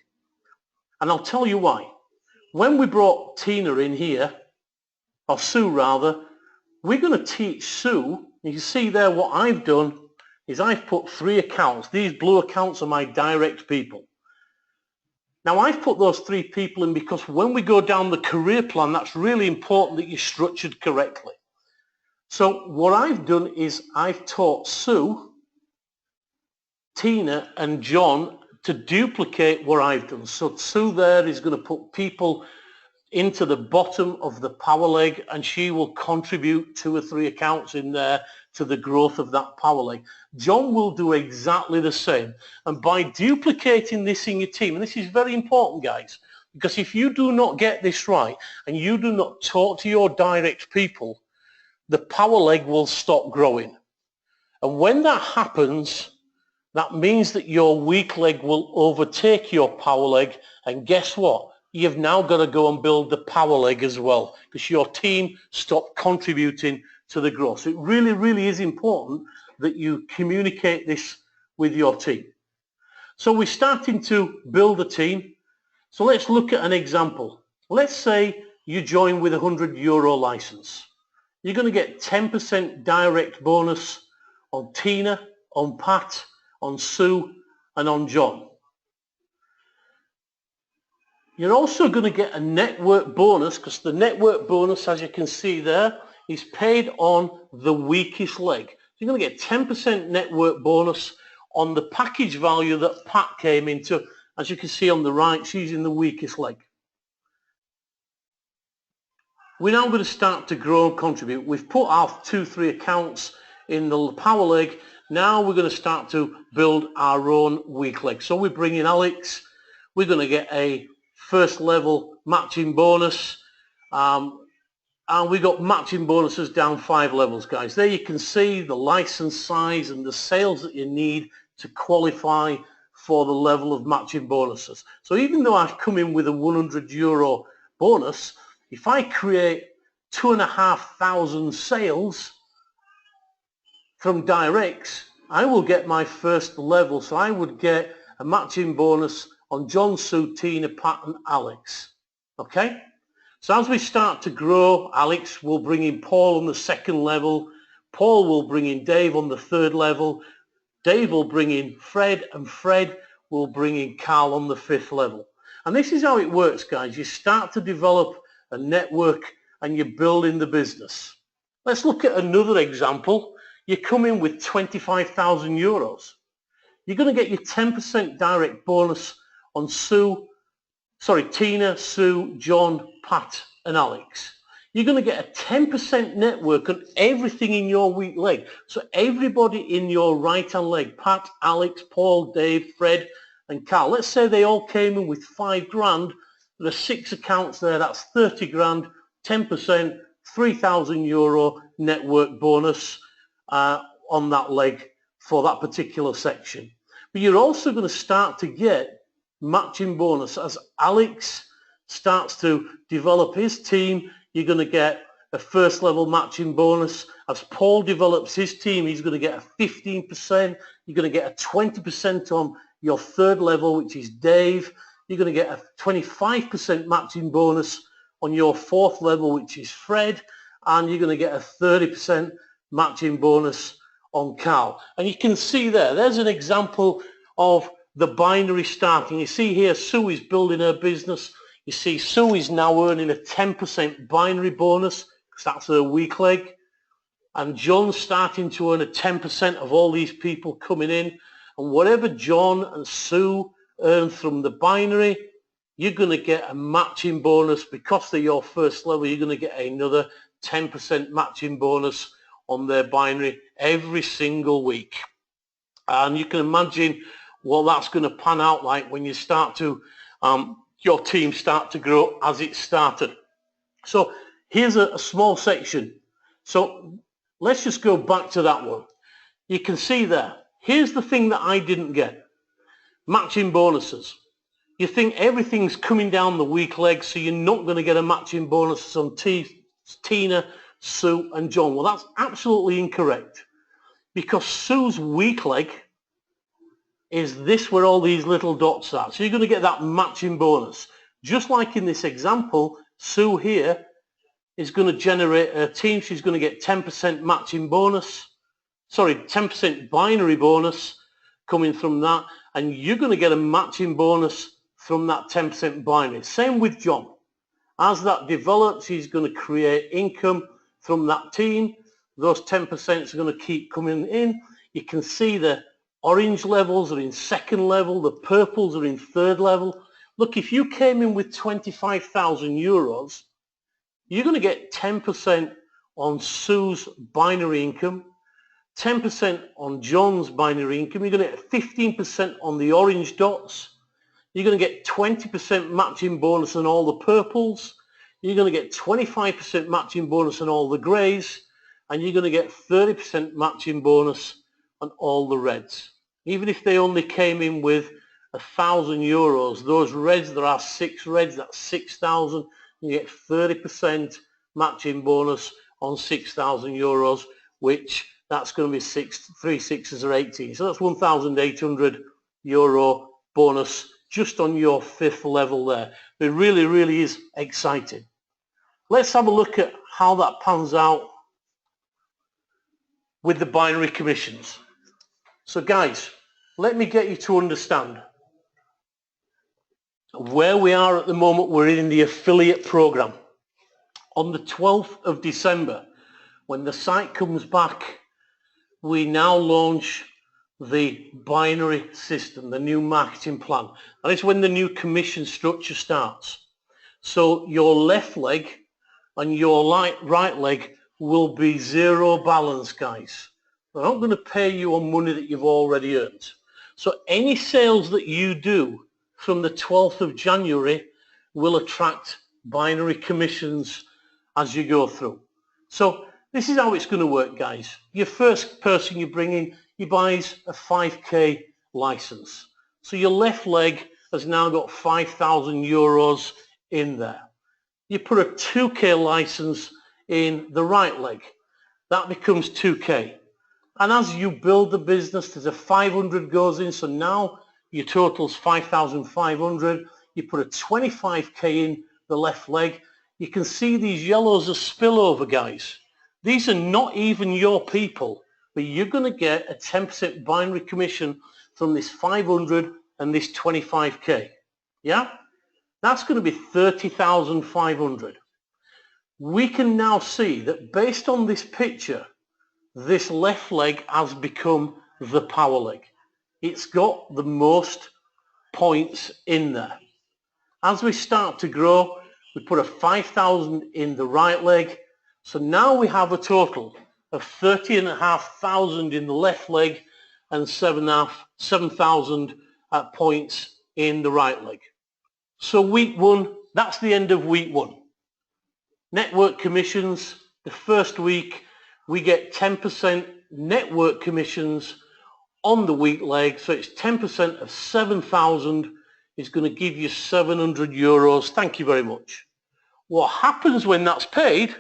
And I'll tell you why. When we brought Tina in here, or Sue rather, we're going to teach Sue. You can see there what I've done is I've put 3 accounts. These blue accounts are my direct people. Now I've put those 3 people in because when we go down the career plan, that's really important that you're structured correctly. So what I've done is I've taught Sue, Tina and John to duplicate what I've done. So Sue there is going to put people into the bottom of the power leg, and she will contribute 2 or 3 accounts in there to the growth of that power leg. John will do exactly the same. And by duplicating this in your team, and this is very important, guys, because if you do not get this right and you do not talk to your direct people, the power leg will stop growing. And when that happens, that means that your weak leg will overtake your power leg, and guess what? You've now got to go and build the power leg as well, because your team stopped contributing to the growth. So it really, really is important that you communicate this with your team. So we're starting to build a team. So let's look at an example. Let's say you join with a €100 license. You're going to get 10% direct bonus on Tina, on Pat, on Sue, and on John. You're also going to get a network bonus, because the network bonus, as you can see there, is paid on the weakest leg. So you're going to get 10% network bonus on the package value that Pat came into. As you can see on the right, she's in the weakest leg. We're now going to start to grow and contribute. We've put our 2-3 accounts in the power leg. Now we're going to start to build our own weak leg. So we bring in Alex. We're going to get a first level matching bonus. And we got matching bonuses down 5 levels, guys. There you can see the license size and the sales that you need to qualify for the level of matching bonuses. So even though I've come in with a €100 bonus, if I create 2,500 sales from directs, I will get my first level. So I would get a matching bonus on John, Sue, Tina, Pat and Alex. Okay? So as we start to grow, Alex will bring in Paul on the 2nd level. Paul will bring in Dave on the 3rd level. Dave will bring in Fred, and Fred will bring in Carl on the 5th level. And this is how it works, guys. You start to develop a network and you're building the business. Let's look at another example. You come in with €25,000. You're going to get your 10% direct bonus on Tina, Sue, John, Pat and Alex. You're going to get a 10% network on everything in your weak leg. So everybody in your right hand leg, Pat, Alex, Paul, Dave, Fred and Carl. Let's say they all came in with 5 grand. There are 6 accounts there. That's 30 grand, 10%, €3,000 network bonus on that leg for that particular section. But you're also going to start to get matching bonus as Alex starts to develop his team. You're going to get a first level matching bonus. As Paul develops his team, he's going to get a 15%. You're going to get a 20% on your 3rd level, which is Dave. You're going to get a 25% matching bonus on your 4th level, which is Fred. And you're going to get a 30% matching bonus on Carl. And you can see there's an example of the binary starting. You see here, Sue is building her business. You see Sue is now earning a 10% binary bonus, because that's her weak leg. And John's starting to earn a 10% of all these people coming in. And whatever John and Sue earn from the binary, you're going to get a matching bonus. Because they're your first level, you're going to get another 10% matching bonus on their binary every single week. And you can imagine what that's going to pan out like when you start to, your team start to grow as it started. So here's a small section. So let's just go back to that one. You can see there, here's the thing that I didn't get. Matching bonuses. You think everything's coming down the weak leg, so you're not going to get a matching bonus on Tina, Sue and John. Well, that's absolutely incorrect, because Sue's weak leg is this, where all these little dots are. So you're going to get that matching bonus. Just like in this example, Sue here is going to generate her team. She's going to get 10% matching bonus. Sorry, 10% binary bonus coming from that. And you're going to get a matching bonus from that 10% binary. Same with John. As that develops, he's going to create income from that team. Those 10% are going to keep coming in. You can see the orange levels are in 2nd level, the purples are in 3rd level. Look, if you came in with €25,000, you're going to get 10% on Sue's binary income, 10% on John's binary income. You're going to get 15% on the orange dots. You're going to get 20% matching bonus on all the purples. You're going to get 25% matching bonus on all the greys. And you're going to get 30% matching bonus on all the reds. Even if they only came in with €1,000, those reds, there are 6 reds, that's 6,000. You get 30% matching bonus on €6,000, which that's going to be 3 6s are 18. So that's €1,800 bonus just on your 5th level there. It really, really is exciting. Let's have a look at how that pans out with the binary commissions. So guys, let me get you to understand where we are at the moment. We're in the affiliate program. On the 12th of December, when the site comes back, we now launch the binary system, the new marketing plan. And it's when the new commission structure starts. So your left leg and your right leg will be zero balance, guys. They're not going to pay you on money that you've already earned. So any sales that you do from the 12th of January will attract binary commissions as you go through. So this is how it's going to work, guys. Your first person you bring in, he buys a 5k license. So your left leg has now got 5,000 euros in there. You put a 2k license in the right leg. That becomes 2k. And as you build the business, there's a 500 goes in. So now your total's 5,500. You put a 25k in the left leg. You can see these yellows are spillover, guys. These are not even your people, but you're going to get a 10% binary commission from this 500 and this 25k. Yeah? That's going to be 30,500. We can now see that based on this picture, this left leg has become the power leg. It's got the most points in there. As we start to grow, we put a 5,000 in the right leg. So now we have a total of 30,500 in the left leg and 7,000 points in the right leg. So week one, that's the end of week one. Network commissions, the first week we get 10% network commissions on the week leg. So it's 10% of 7,000 is going to give you 700 euros. Thank you very much. What happens when that's paid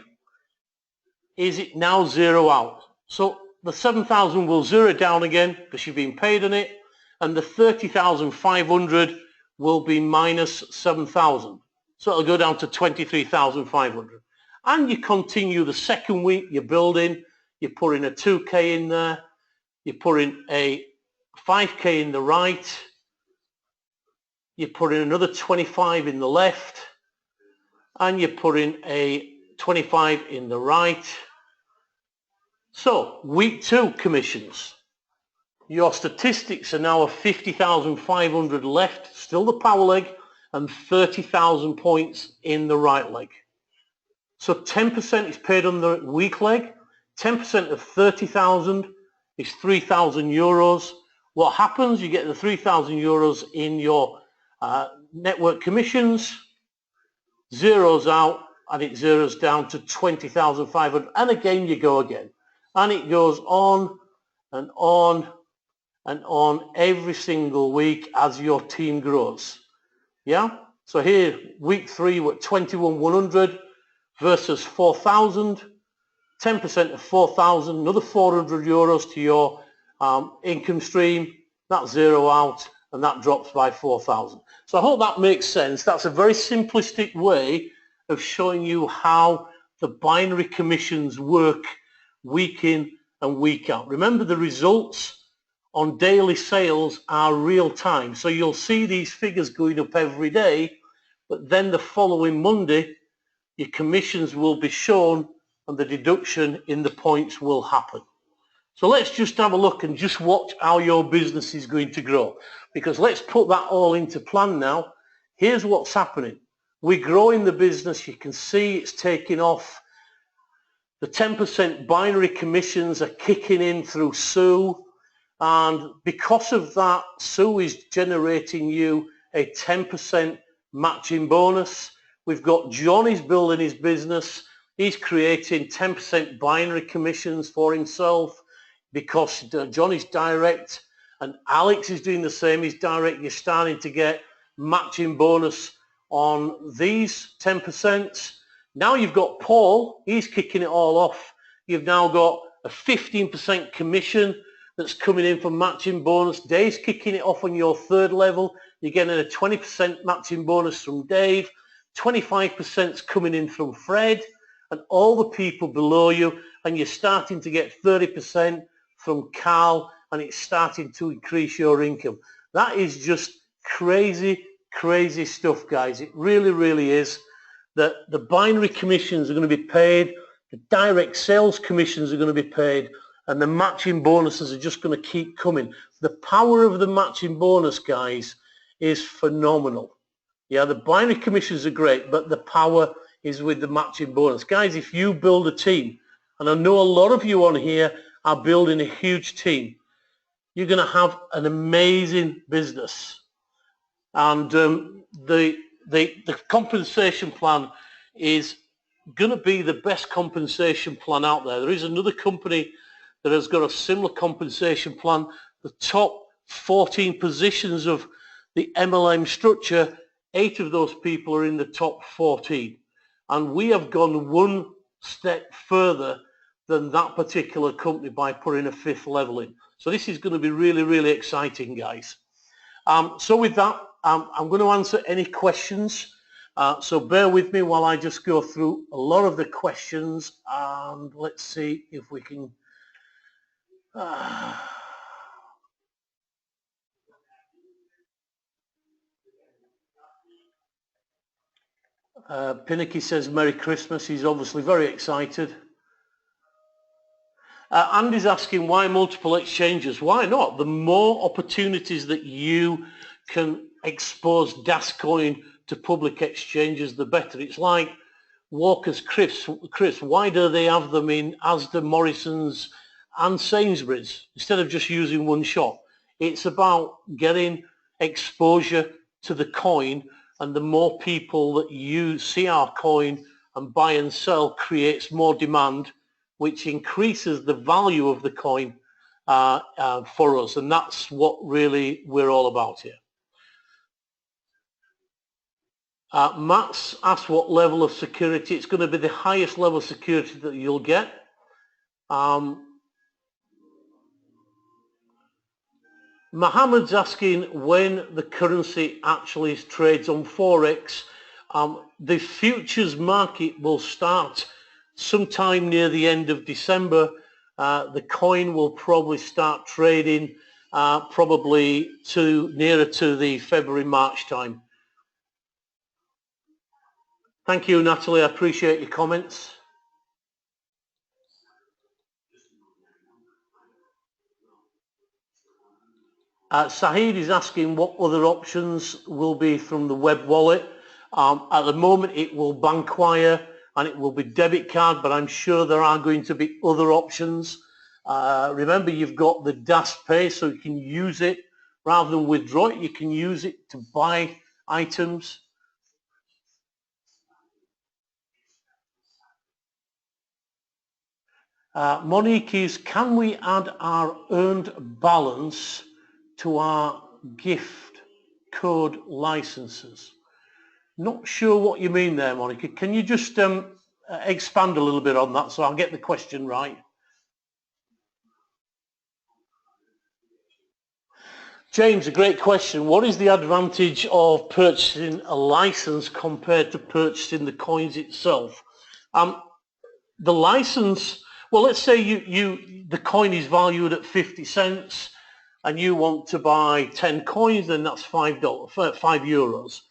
is it now zero out. So the 7,000 will zero down again because you've been paid on it, and the 30,500 will be minus 7,000. So it'll go down to 23,500. And you continue the second week, you're building, you put in a 2k in there, you put in a 5k in the right, you put in another 25 in the left, and you put in a 25 in the right. So week two commissions. Your statistics are now of 50,500 left, still the power leg, and 30,000 points in the right leg. So 10% is paid on the weak leg. 10% of 30,000 is 3,000 euros. What happens? You get the 3,000 euros in your network commissions, zeros out, and it zeros down to 20,500. And again, you go again. And it goes on and on and on every single week as your team grows. Yeah? So here, week three, we're at 21,100 versus 4,000. 10% of 4,000, another 400 euros to your income stream. That's zero out, and that drops by 4,000. So I hope that makes sense. That's a very simplistic way of showing you how the binary commissions work week in and week out. Remember, the results on daily sales are real time. So you'll see these figures going up every day, but then the following Monday, your commissions will be shown and the deduction in the points will happen. So let's just have a look and just watch how your business is going to grow. Because let's put that all into plan now. Here's what's happening. We're growing the business. You can see it's taking off. The 10% binary commissions are kicking in through Sue. And because of that, Sue is generating you a 10% matching bonus. We've got Johnny's building his business. He's creating 10% binary commissions for himself because Johnny's direct, and Alex is doing the same. He's direct. You're starting to get matching bonus on these 10%. Now you've got Paul. He's kicking it all off. You've now got a 15% commission that's coming in from matching bonus. Dave's kicking it off on your third level. You're getting a 20% matching bonus from Dave. 25% is coming in from Fred and all the people below you, and you're starting to get 30% from Carl and it's starting to increase your income. That is just crazy, crazy stuff, guys. It really, really is. That the binary commissions are going to be paid, the direct sales commissions are going to be paid, and the matching bonuses are just going to keep coming. The power of the matching bonus, guys, is phenomenal. Yeah, the binary commissions are great, but the power is with the matching bonus. Guys, if you build a team, and I know a lot of you on here are building a huge team, you're going to have an amazing business. And the compensation plan is going to be the best compensation plan out there. There is another company that has got a similar compensation plan. The top 14 positions of the MLM structure, 8 of those people are in the top 14. And we have gone one step further than that particular company by putting a 5th level in. So this is going to be really, really exciting, guys. So with that, I'm going to answer any questions. So bear with me while I just go through a lot of the questions, and let's see if we can... Pinicky says Merry Christmas. He's obviously very excited. Andy's asking why multiple exchanges. Why not? The more opportunities that you can expose DasCoin to public exchanges, the better. It's like Walker's crisps. Why do they have them in Asda, Morrison's and Sainsbury's instead of just using one shop? It's about getting exposure to the coin, and the more people that you see our coin and buy and sell creates more demand, which increases the value of the coin for us. And that's what really we're all about here. Matt's asked what level of security. It's going to be the highest level of security that you'll get. Mohammed's asking when the currency actually trades on Forex. The futures market will start sometime near the end of December. The coin will probably start trading probably nearer to the February-March time. Thank you, Natalie. I appreciate your comments. Sahid is asking what other options will be from the web wallet. At the moment it will Bankwire and it will be debit card, but I'm sure there are going to be other options. Remember, you've got the DasPay, so you can use it rather than withdraw it. You can use it to buy items. Monique is, can we add our earned balance to our gift code licenses? Not sure what you mean there, Monica. Can you just expand a little bit on that so I'll get the question right? James, a great question. What is the advantage of purchasing a license compared to purchasing the coins itself? The license, well, let's say the coin is valued at 50 cents and you want to buy 10 coins, then that's €5.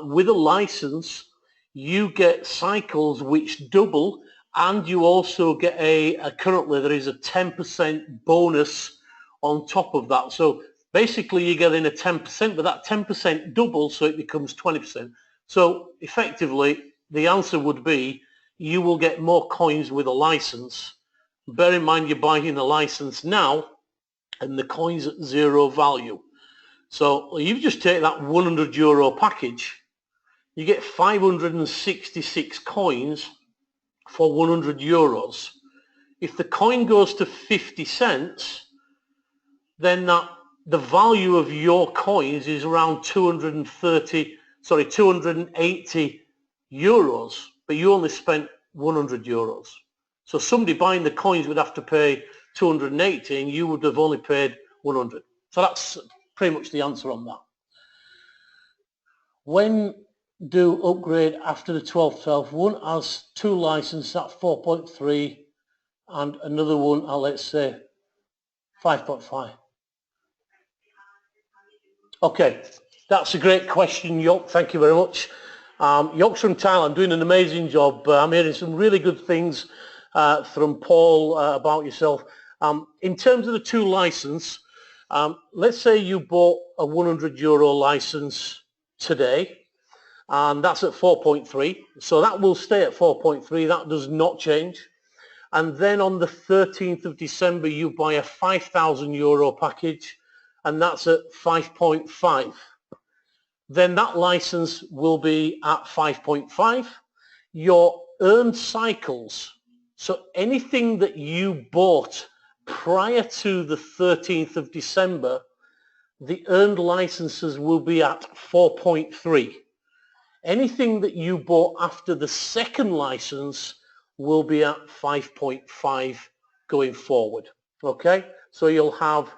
With a license, you get cycles which double, and you also get currently there is a 10% bonus on top of that. So basically you're getting a 10%, but that 10% doubles, so it becomes 20%. So effectively, the answer would be you will get more coins with a license. Bear in mind you're buying a license now and the coin's at zero value. So you just take that €100 package, you get 566 coins for €100. If the coin goes to 50 cents, then the value of your coins is around 280 euros, but you only spent €100. So somebody buying the coins would have to pay 280 and you would have only paid 100. So that's pretty much the answer on that. When do upgrade after the 12th? One has 2 licenses at 4.3 and another one at, let's say, 5.5. Okay, that's a great question, Yok. Thank you very much. Yok's from Thailand, doing an amazing job. I'm hearing some really good things from Paul about yourself. In terms of the tool license, let's say you bought a €100 license today, and that's at 4.3. So that will stay at 4.3. That does not change. And then on the 13th of December, you buy a €5,000 package, and that's at 5.5. Then that license will be at 5.5. Your earned cycles, so anything that you bought prior to the 13th of December, the earned licenses will be at 4.3. Anything that you bought after the second license will be at 5.5 going forward. Okay, so you'll have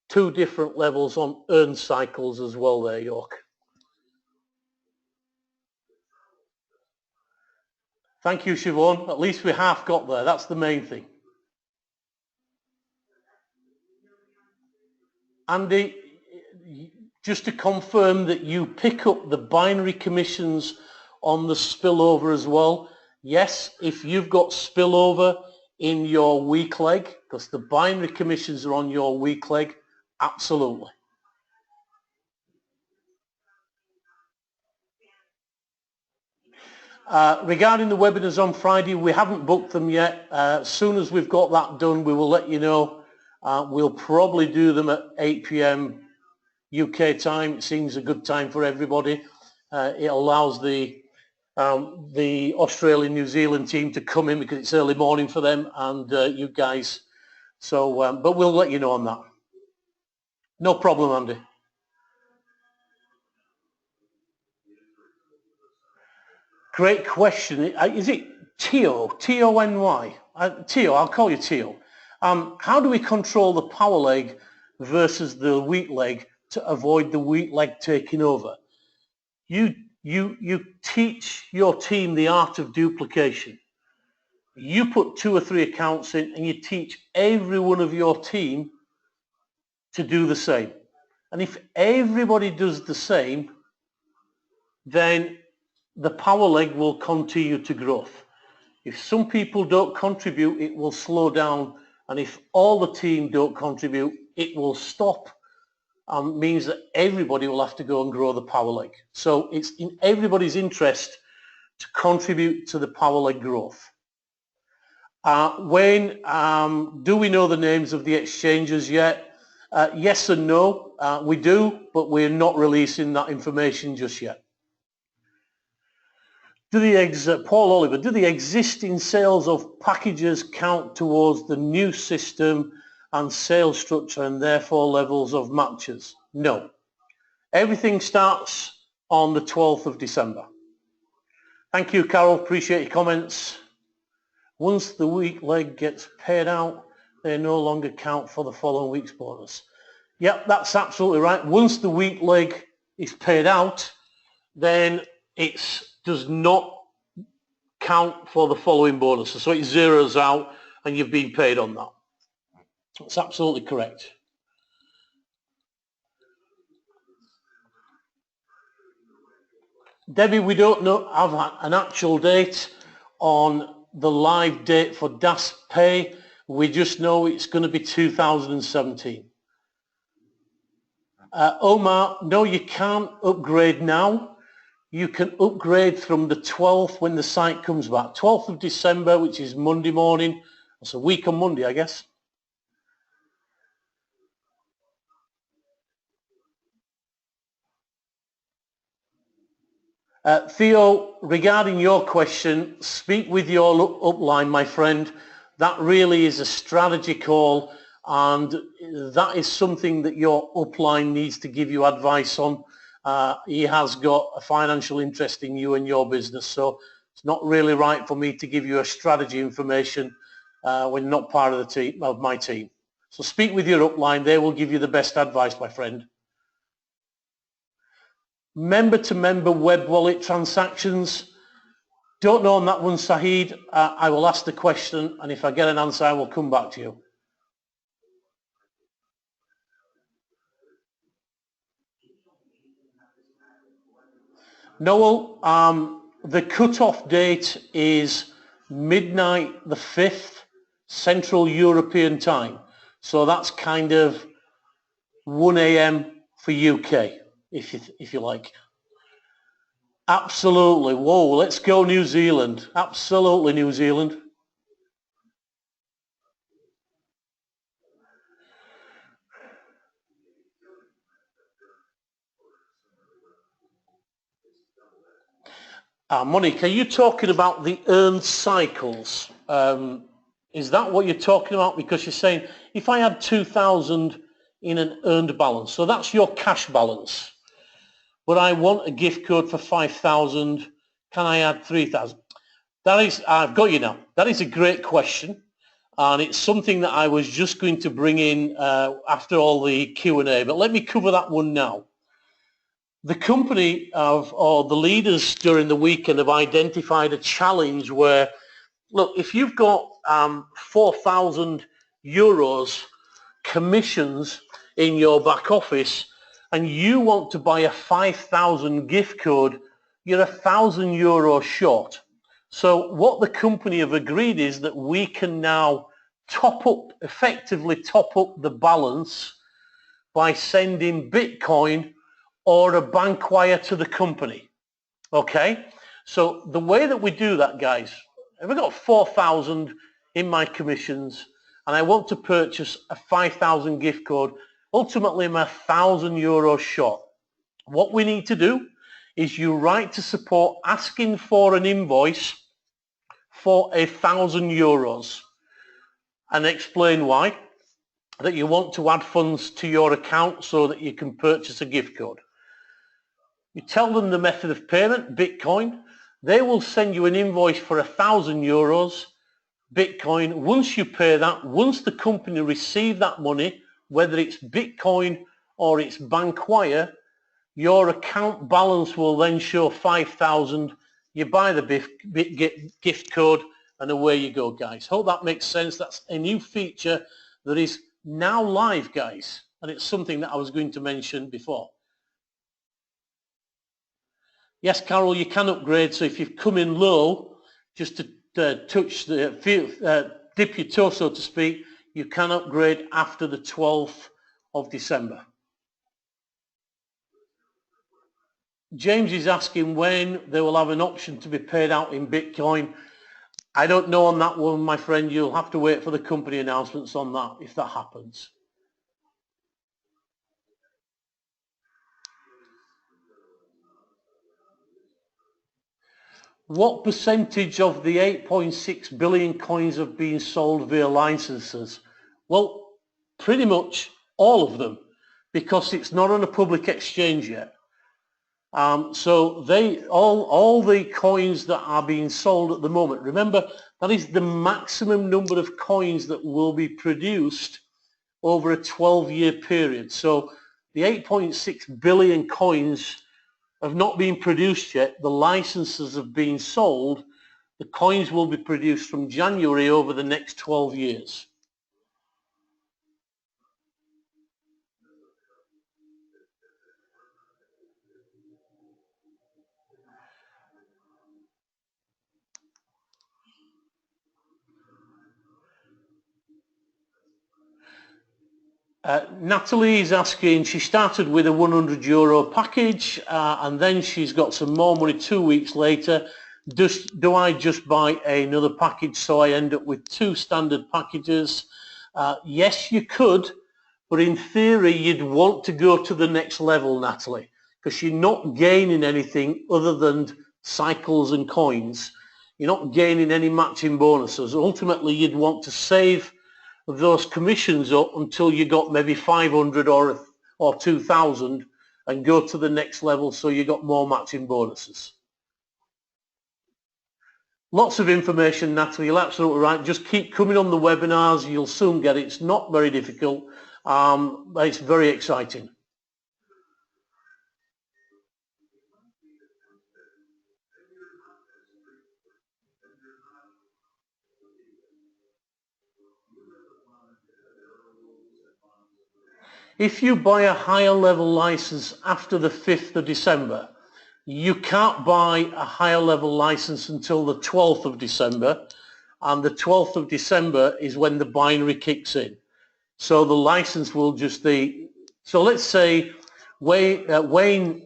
two different levels on earned cycles as well there, York. Thank you, Siobhan. At least we half got there. That's the main thing. Andy, just to confirm that you pick up the binary commissions on the spillover as well. Yes, if you've got spillover in your weak leg, because the binary commissions are on your weak leg, absolutely. Regarding the webinars on Friday, we haven't booked them yet. As soon as we've got that done, we will let you know. We'll probably do them at 8 p.m. UK time. It seems a good time for everybody. It allows the Australian New Zealand team to come in because it's early morning for them and you guys. So, but we'll let you know on that. No problem, Andy. Great question. Is it Tio? T-O-N-Y? Tio, I'll call you Tio. How do we control the power leg versus the weak leg to avoid the weak leg taking over? You teach your team the art of duplication. You put 2 or 3 accounts in and you teach every one of your team to do the same. And if everybody does the same, then the power leg will continue to grow. If some people don't contribute, it will slow down. And if all the team don't contribute, it will stop. Means that everybody will have to go and grow the power leg. So it's in everybody's interest to contribute to the power leg growth. Wayne, do we know the names of the exchanges yet? Yes and no, we do, but we're not releasing that information just yet. Paul Oliver, do the existing sales of packages count towards the new system and sales structure and therefore levels of matches? No. Everything starts on the 12th of December. Thank you, Carol. Appreciate your comments. Once the weak leg gets paid out, they no longer count for the following week's bonus. Yep, that's absolutely right. Once the weak leg is paid out, then it does not count for the following bonuses. So it zeroes out and you've been paid on that. That's absolutely correct. Debbie, we don't have an actual date on the live date for DasPay. We just know it's going to be 2017. Omar, no, you can't upgrade now. You can upgrade from the 12th when the site comes back. 12th of December, which is Monday morning. That's a week on Monday, I guess. Theo, regarding your question, speak with your upline, my friend. That really is a strategy call, and that is something that your upline needs to give you advice on. He has got a financial interest in you and your business, so it's not really right for me to give you a strategy information when you're not part of the team, of my team. So speak with your upline. They will give you the best advice, my friend. Member-to-member web wallet transactions. Don't know on that one, Sahid. I will ask the question, and if I get an answer, I will come back to you. Noel, the cut-off date is midnight the 5th, Central European time. So that's kind of 1 a.m. for UK, if you like. Absolutely. Whoa, let's go New Zealand. Absolutely New Zealand. Monique, are you talking about the earned cycles? Is that what you're talking about? Because you're saying, if I had 2,000 in an earned balance, so that's your cash balance, but I want a gift code for 5,000, can I add 3,000? That is, I've got you now. That is a great question. And it's something that I was just going to bring in after all the Q&A, but let me cover that one now. The company or the leaders during the weekend have identified a challenge where, look, if you've got 4,000 euros commissions in your back office and you want to buy a 5,000 gift code, you're 1,000 euros short. So what the company have agreed is that we can now effectively top up the balance by sending Bitcoin or a bank wire to the company. Okay? So the way that we do that, guys, if I've got 4,000 in my commissions and I want to purchase a 5,000 gift code, ultimately I'm 1,000 euros short. What we need to do is you write to support asking for an invoice for 1,000 euros and explain why, that you want to add funds to your account so that you can purchase a gift code. You tell them the method of payment, Bitcoin. They will send you an invoice for 1,000 euros, Bitcoin. Once you pay that, once the company receive that money, whether it's Bitcoin or it's bank wire, your account balance will then show 5,000. You buy the gift code and away you go, guys. Hope that makes sense. That's a new feature that is now live, guys. And it's something that I was going to mention before. Yes, Carol, you can upgrade. So if you've come in low, just to touch the, dip your toe, so to speak, you can upgrade after the 12th of December. James is asking when they will have an option to be paid out in Bitcoin. I don't know on that one, my friend. You'll have to wait for the company announcements on that if that happens. What percentage of the 8.6 billion coins have been sold via licenses? Well, pretty much all of them, because it's not on a public exchange yet. So all the coins that are being sold at the moment, remember, that is the maximum number of coins that will be produced over a 12-year period. So the 8.6 billion coins have not been produced yet. The licenses have been sold. The coins will be produced from January over the next 12 years. Natalie is asking, she started with a 100 euro package and then she's got some more money 2 weeks later. Do I just buy another package so I end up with 2 standard packages? Yes, you could, but in theory you'd want to go to the next level, Natalie, because you're not gaining anything other than cycles and coins. You're not gaining any matching bonuses. Ultimately, you'd want to save those commissions up until you got maybe 500 or 2,000 and go to the next level so you got more matching bonuses. Lots of information, Natalie, you're absolutely right. Just keep coming on the webinars, you'll soon get it. It's not very difficult, but it's very exciting. If you buy a higher level license after the 5th of December, you can't buy a higher level license until the 12th of December, and the 12th of December is when the binary kicks in. So the license will just be, so let's say Wayne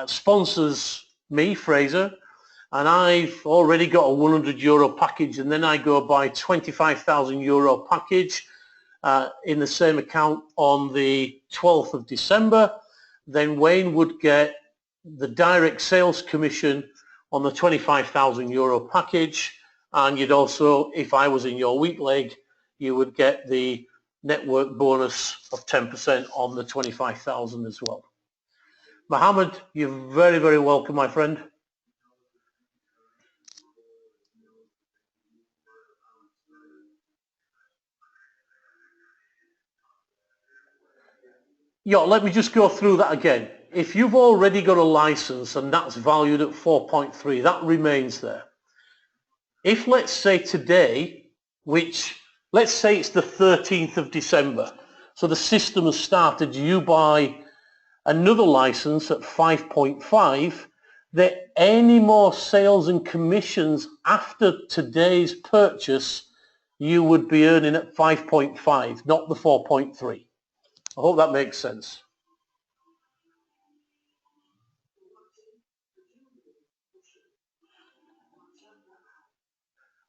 sponsors me, Fraser, and I've already got a €100 package, and then I go buy €25,000 package in the same account on the 12th of December, then Wayne would get the direct sales commission on the €25,000 package, and you'd also, if I was in your weak leg, you would get the network bonus of 10% on the 25,000 as well. Mohammed, you're very, very welcome, my friend. Yeah, let me just go through that again. If you've already got a license and that's valued at 4.3, that remains there. If let's say today, which let's say it's the 13th of December, so the system has started, you buy another license at 5.5, that any more sales and commissions after today's purchase, you would be earning at 5.5, not the 4.3. I hope that makes sense.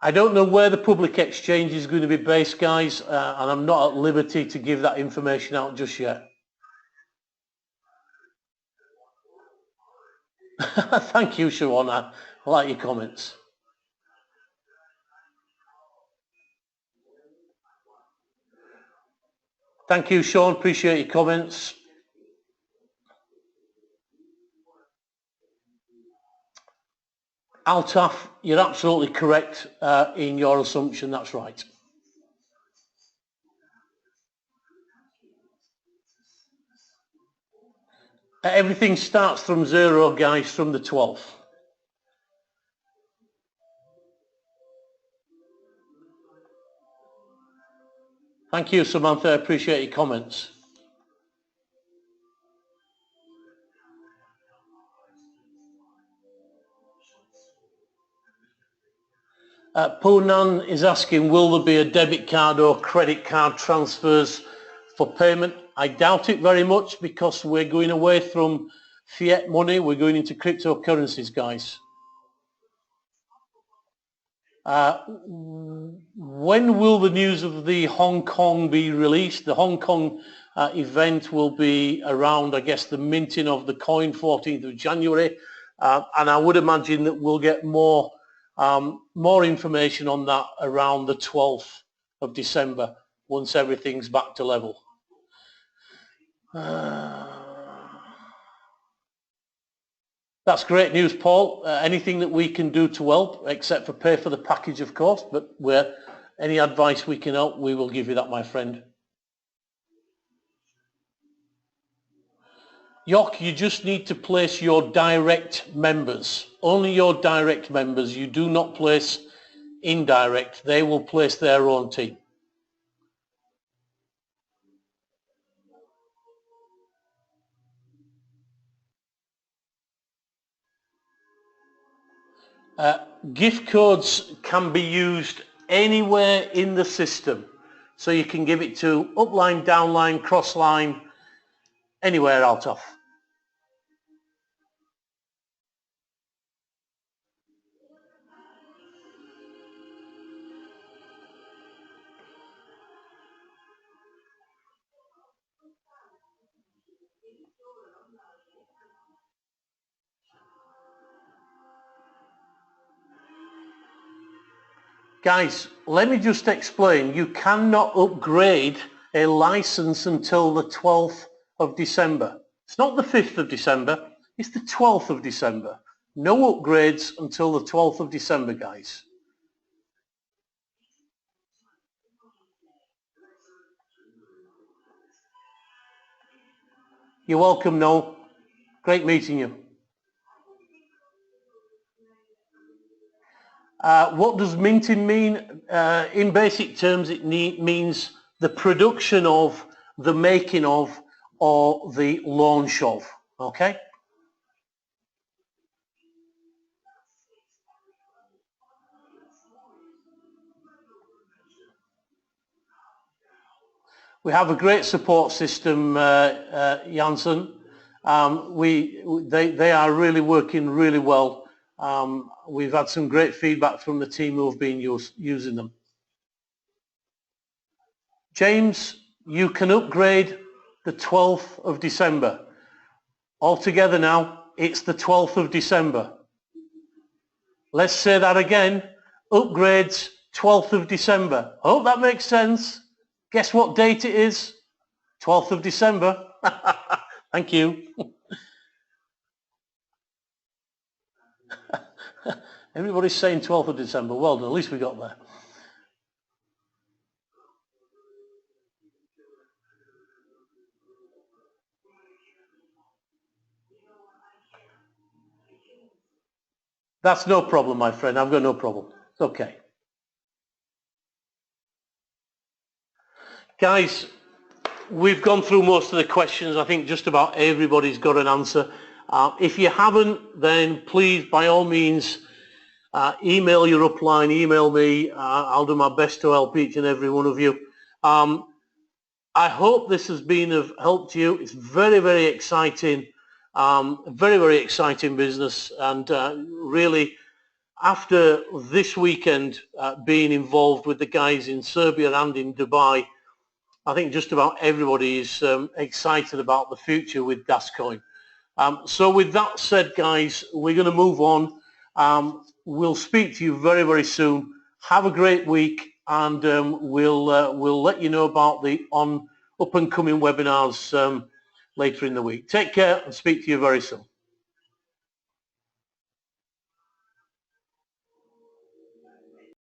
I don't know where the public exchange is going to be based, guys, and I'm not at liberty to give that information out just yet. Thank you, Sharon. I like your comments. Thank you, Sean. Appreciate your comments. Altaf, you're absolutely correct in your assumption. That's right. Everything starts from zero, guys, from the 12th. Thank you, Samantha. I appreciate your comments. Poonan is asking, will there be a debit card or credit card transfers for payment? I doubt it very much because we're going away from fiat money. We're going into cryptocurrencies, guys. When will the news of the Hong Kong be released? The Hong Kong event will be around, I guess, the minting of the coin, 14th of January. And I would imagine that we'll get more information on that around the 12th of December once everything's back to level. That's great news, Paul. Anything that we can do to help, except for pay for the package, of course, but any advice we can help, we will give you that, my friend. Yok, you just need to place your direct members. Only your direct members. You do not place indirect. They will place their own team. Gift codes can be used anywhere in the system. So you can give it to upline, downline, crossline, anywhere out of. Guys, let me just explain. You cannot upgrade a license until the 12th of December. It's not the 5th of December, it's the 12th of December. No upgrades until the 12th of December, guys. You're welcome, Noel. Great meeting you. What does minting mean? In basic terms, it means the production of the making of or the launch of. Okay? We have a great support system, Janssen. They are really working really well. We've had some great feedback from the team who have been using them. James, you can upgrade the 12th of December. All together now, it's the 12th of December. Let's say that again. Upgrades 12th of December. I hope that makes sense. Guess what date it is? 12th of December. Thank you. Everybody's saying 12th of December. Well done, at least we got there. That's no problem, my friend. I've got no problem. It's okay. Guys, we've gone through most of the questions. I think just about everybody's got an answer. If you haven't, then please, by all means, email your upline, email me. I'll do my best to help each and every one of you. I hope this has been of help to you. It's very, very exciting. Very, very exciting business. And really, after this weekend being involved with the guys in Serbia and in Dubai, I think just about everybody is excited about the future with DasCoin. So with that said, guys, we're going to move on. We'll speak to you very, very soon. Have a great week, and we'll let you know about the up and coming webinars later in the week. Take care and speak to you very soon.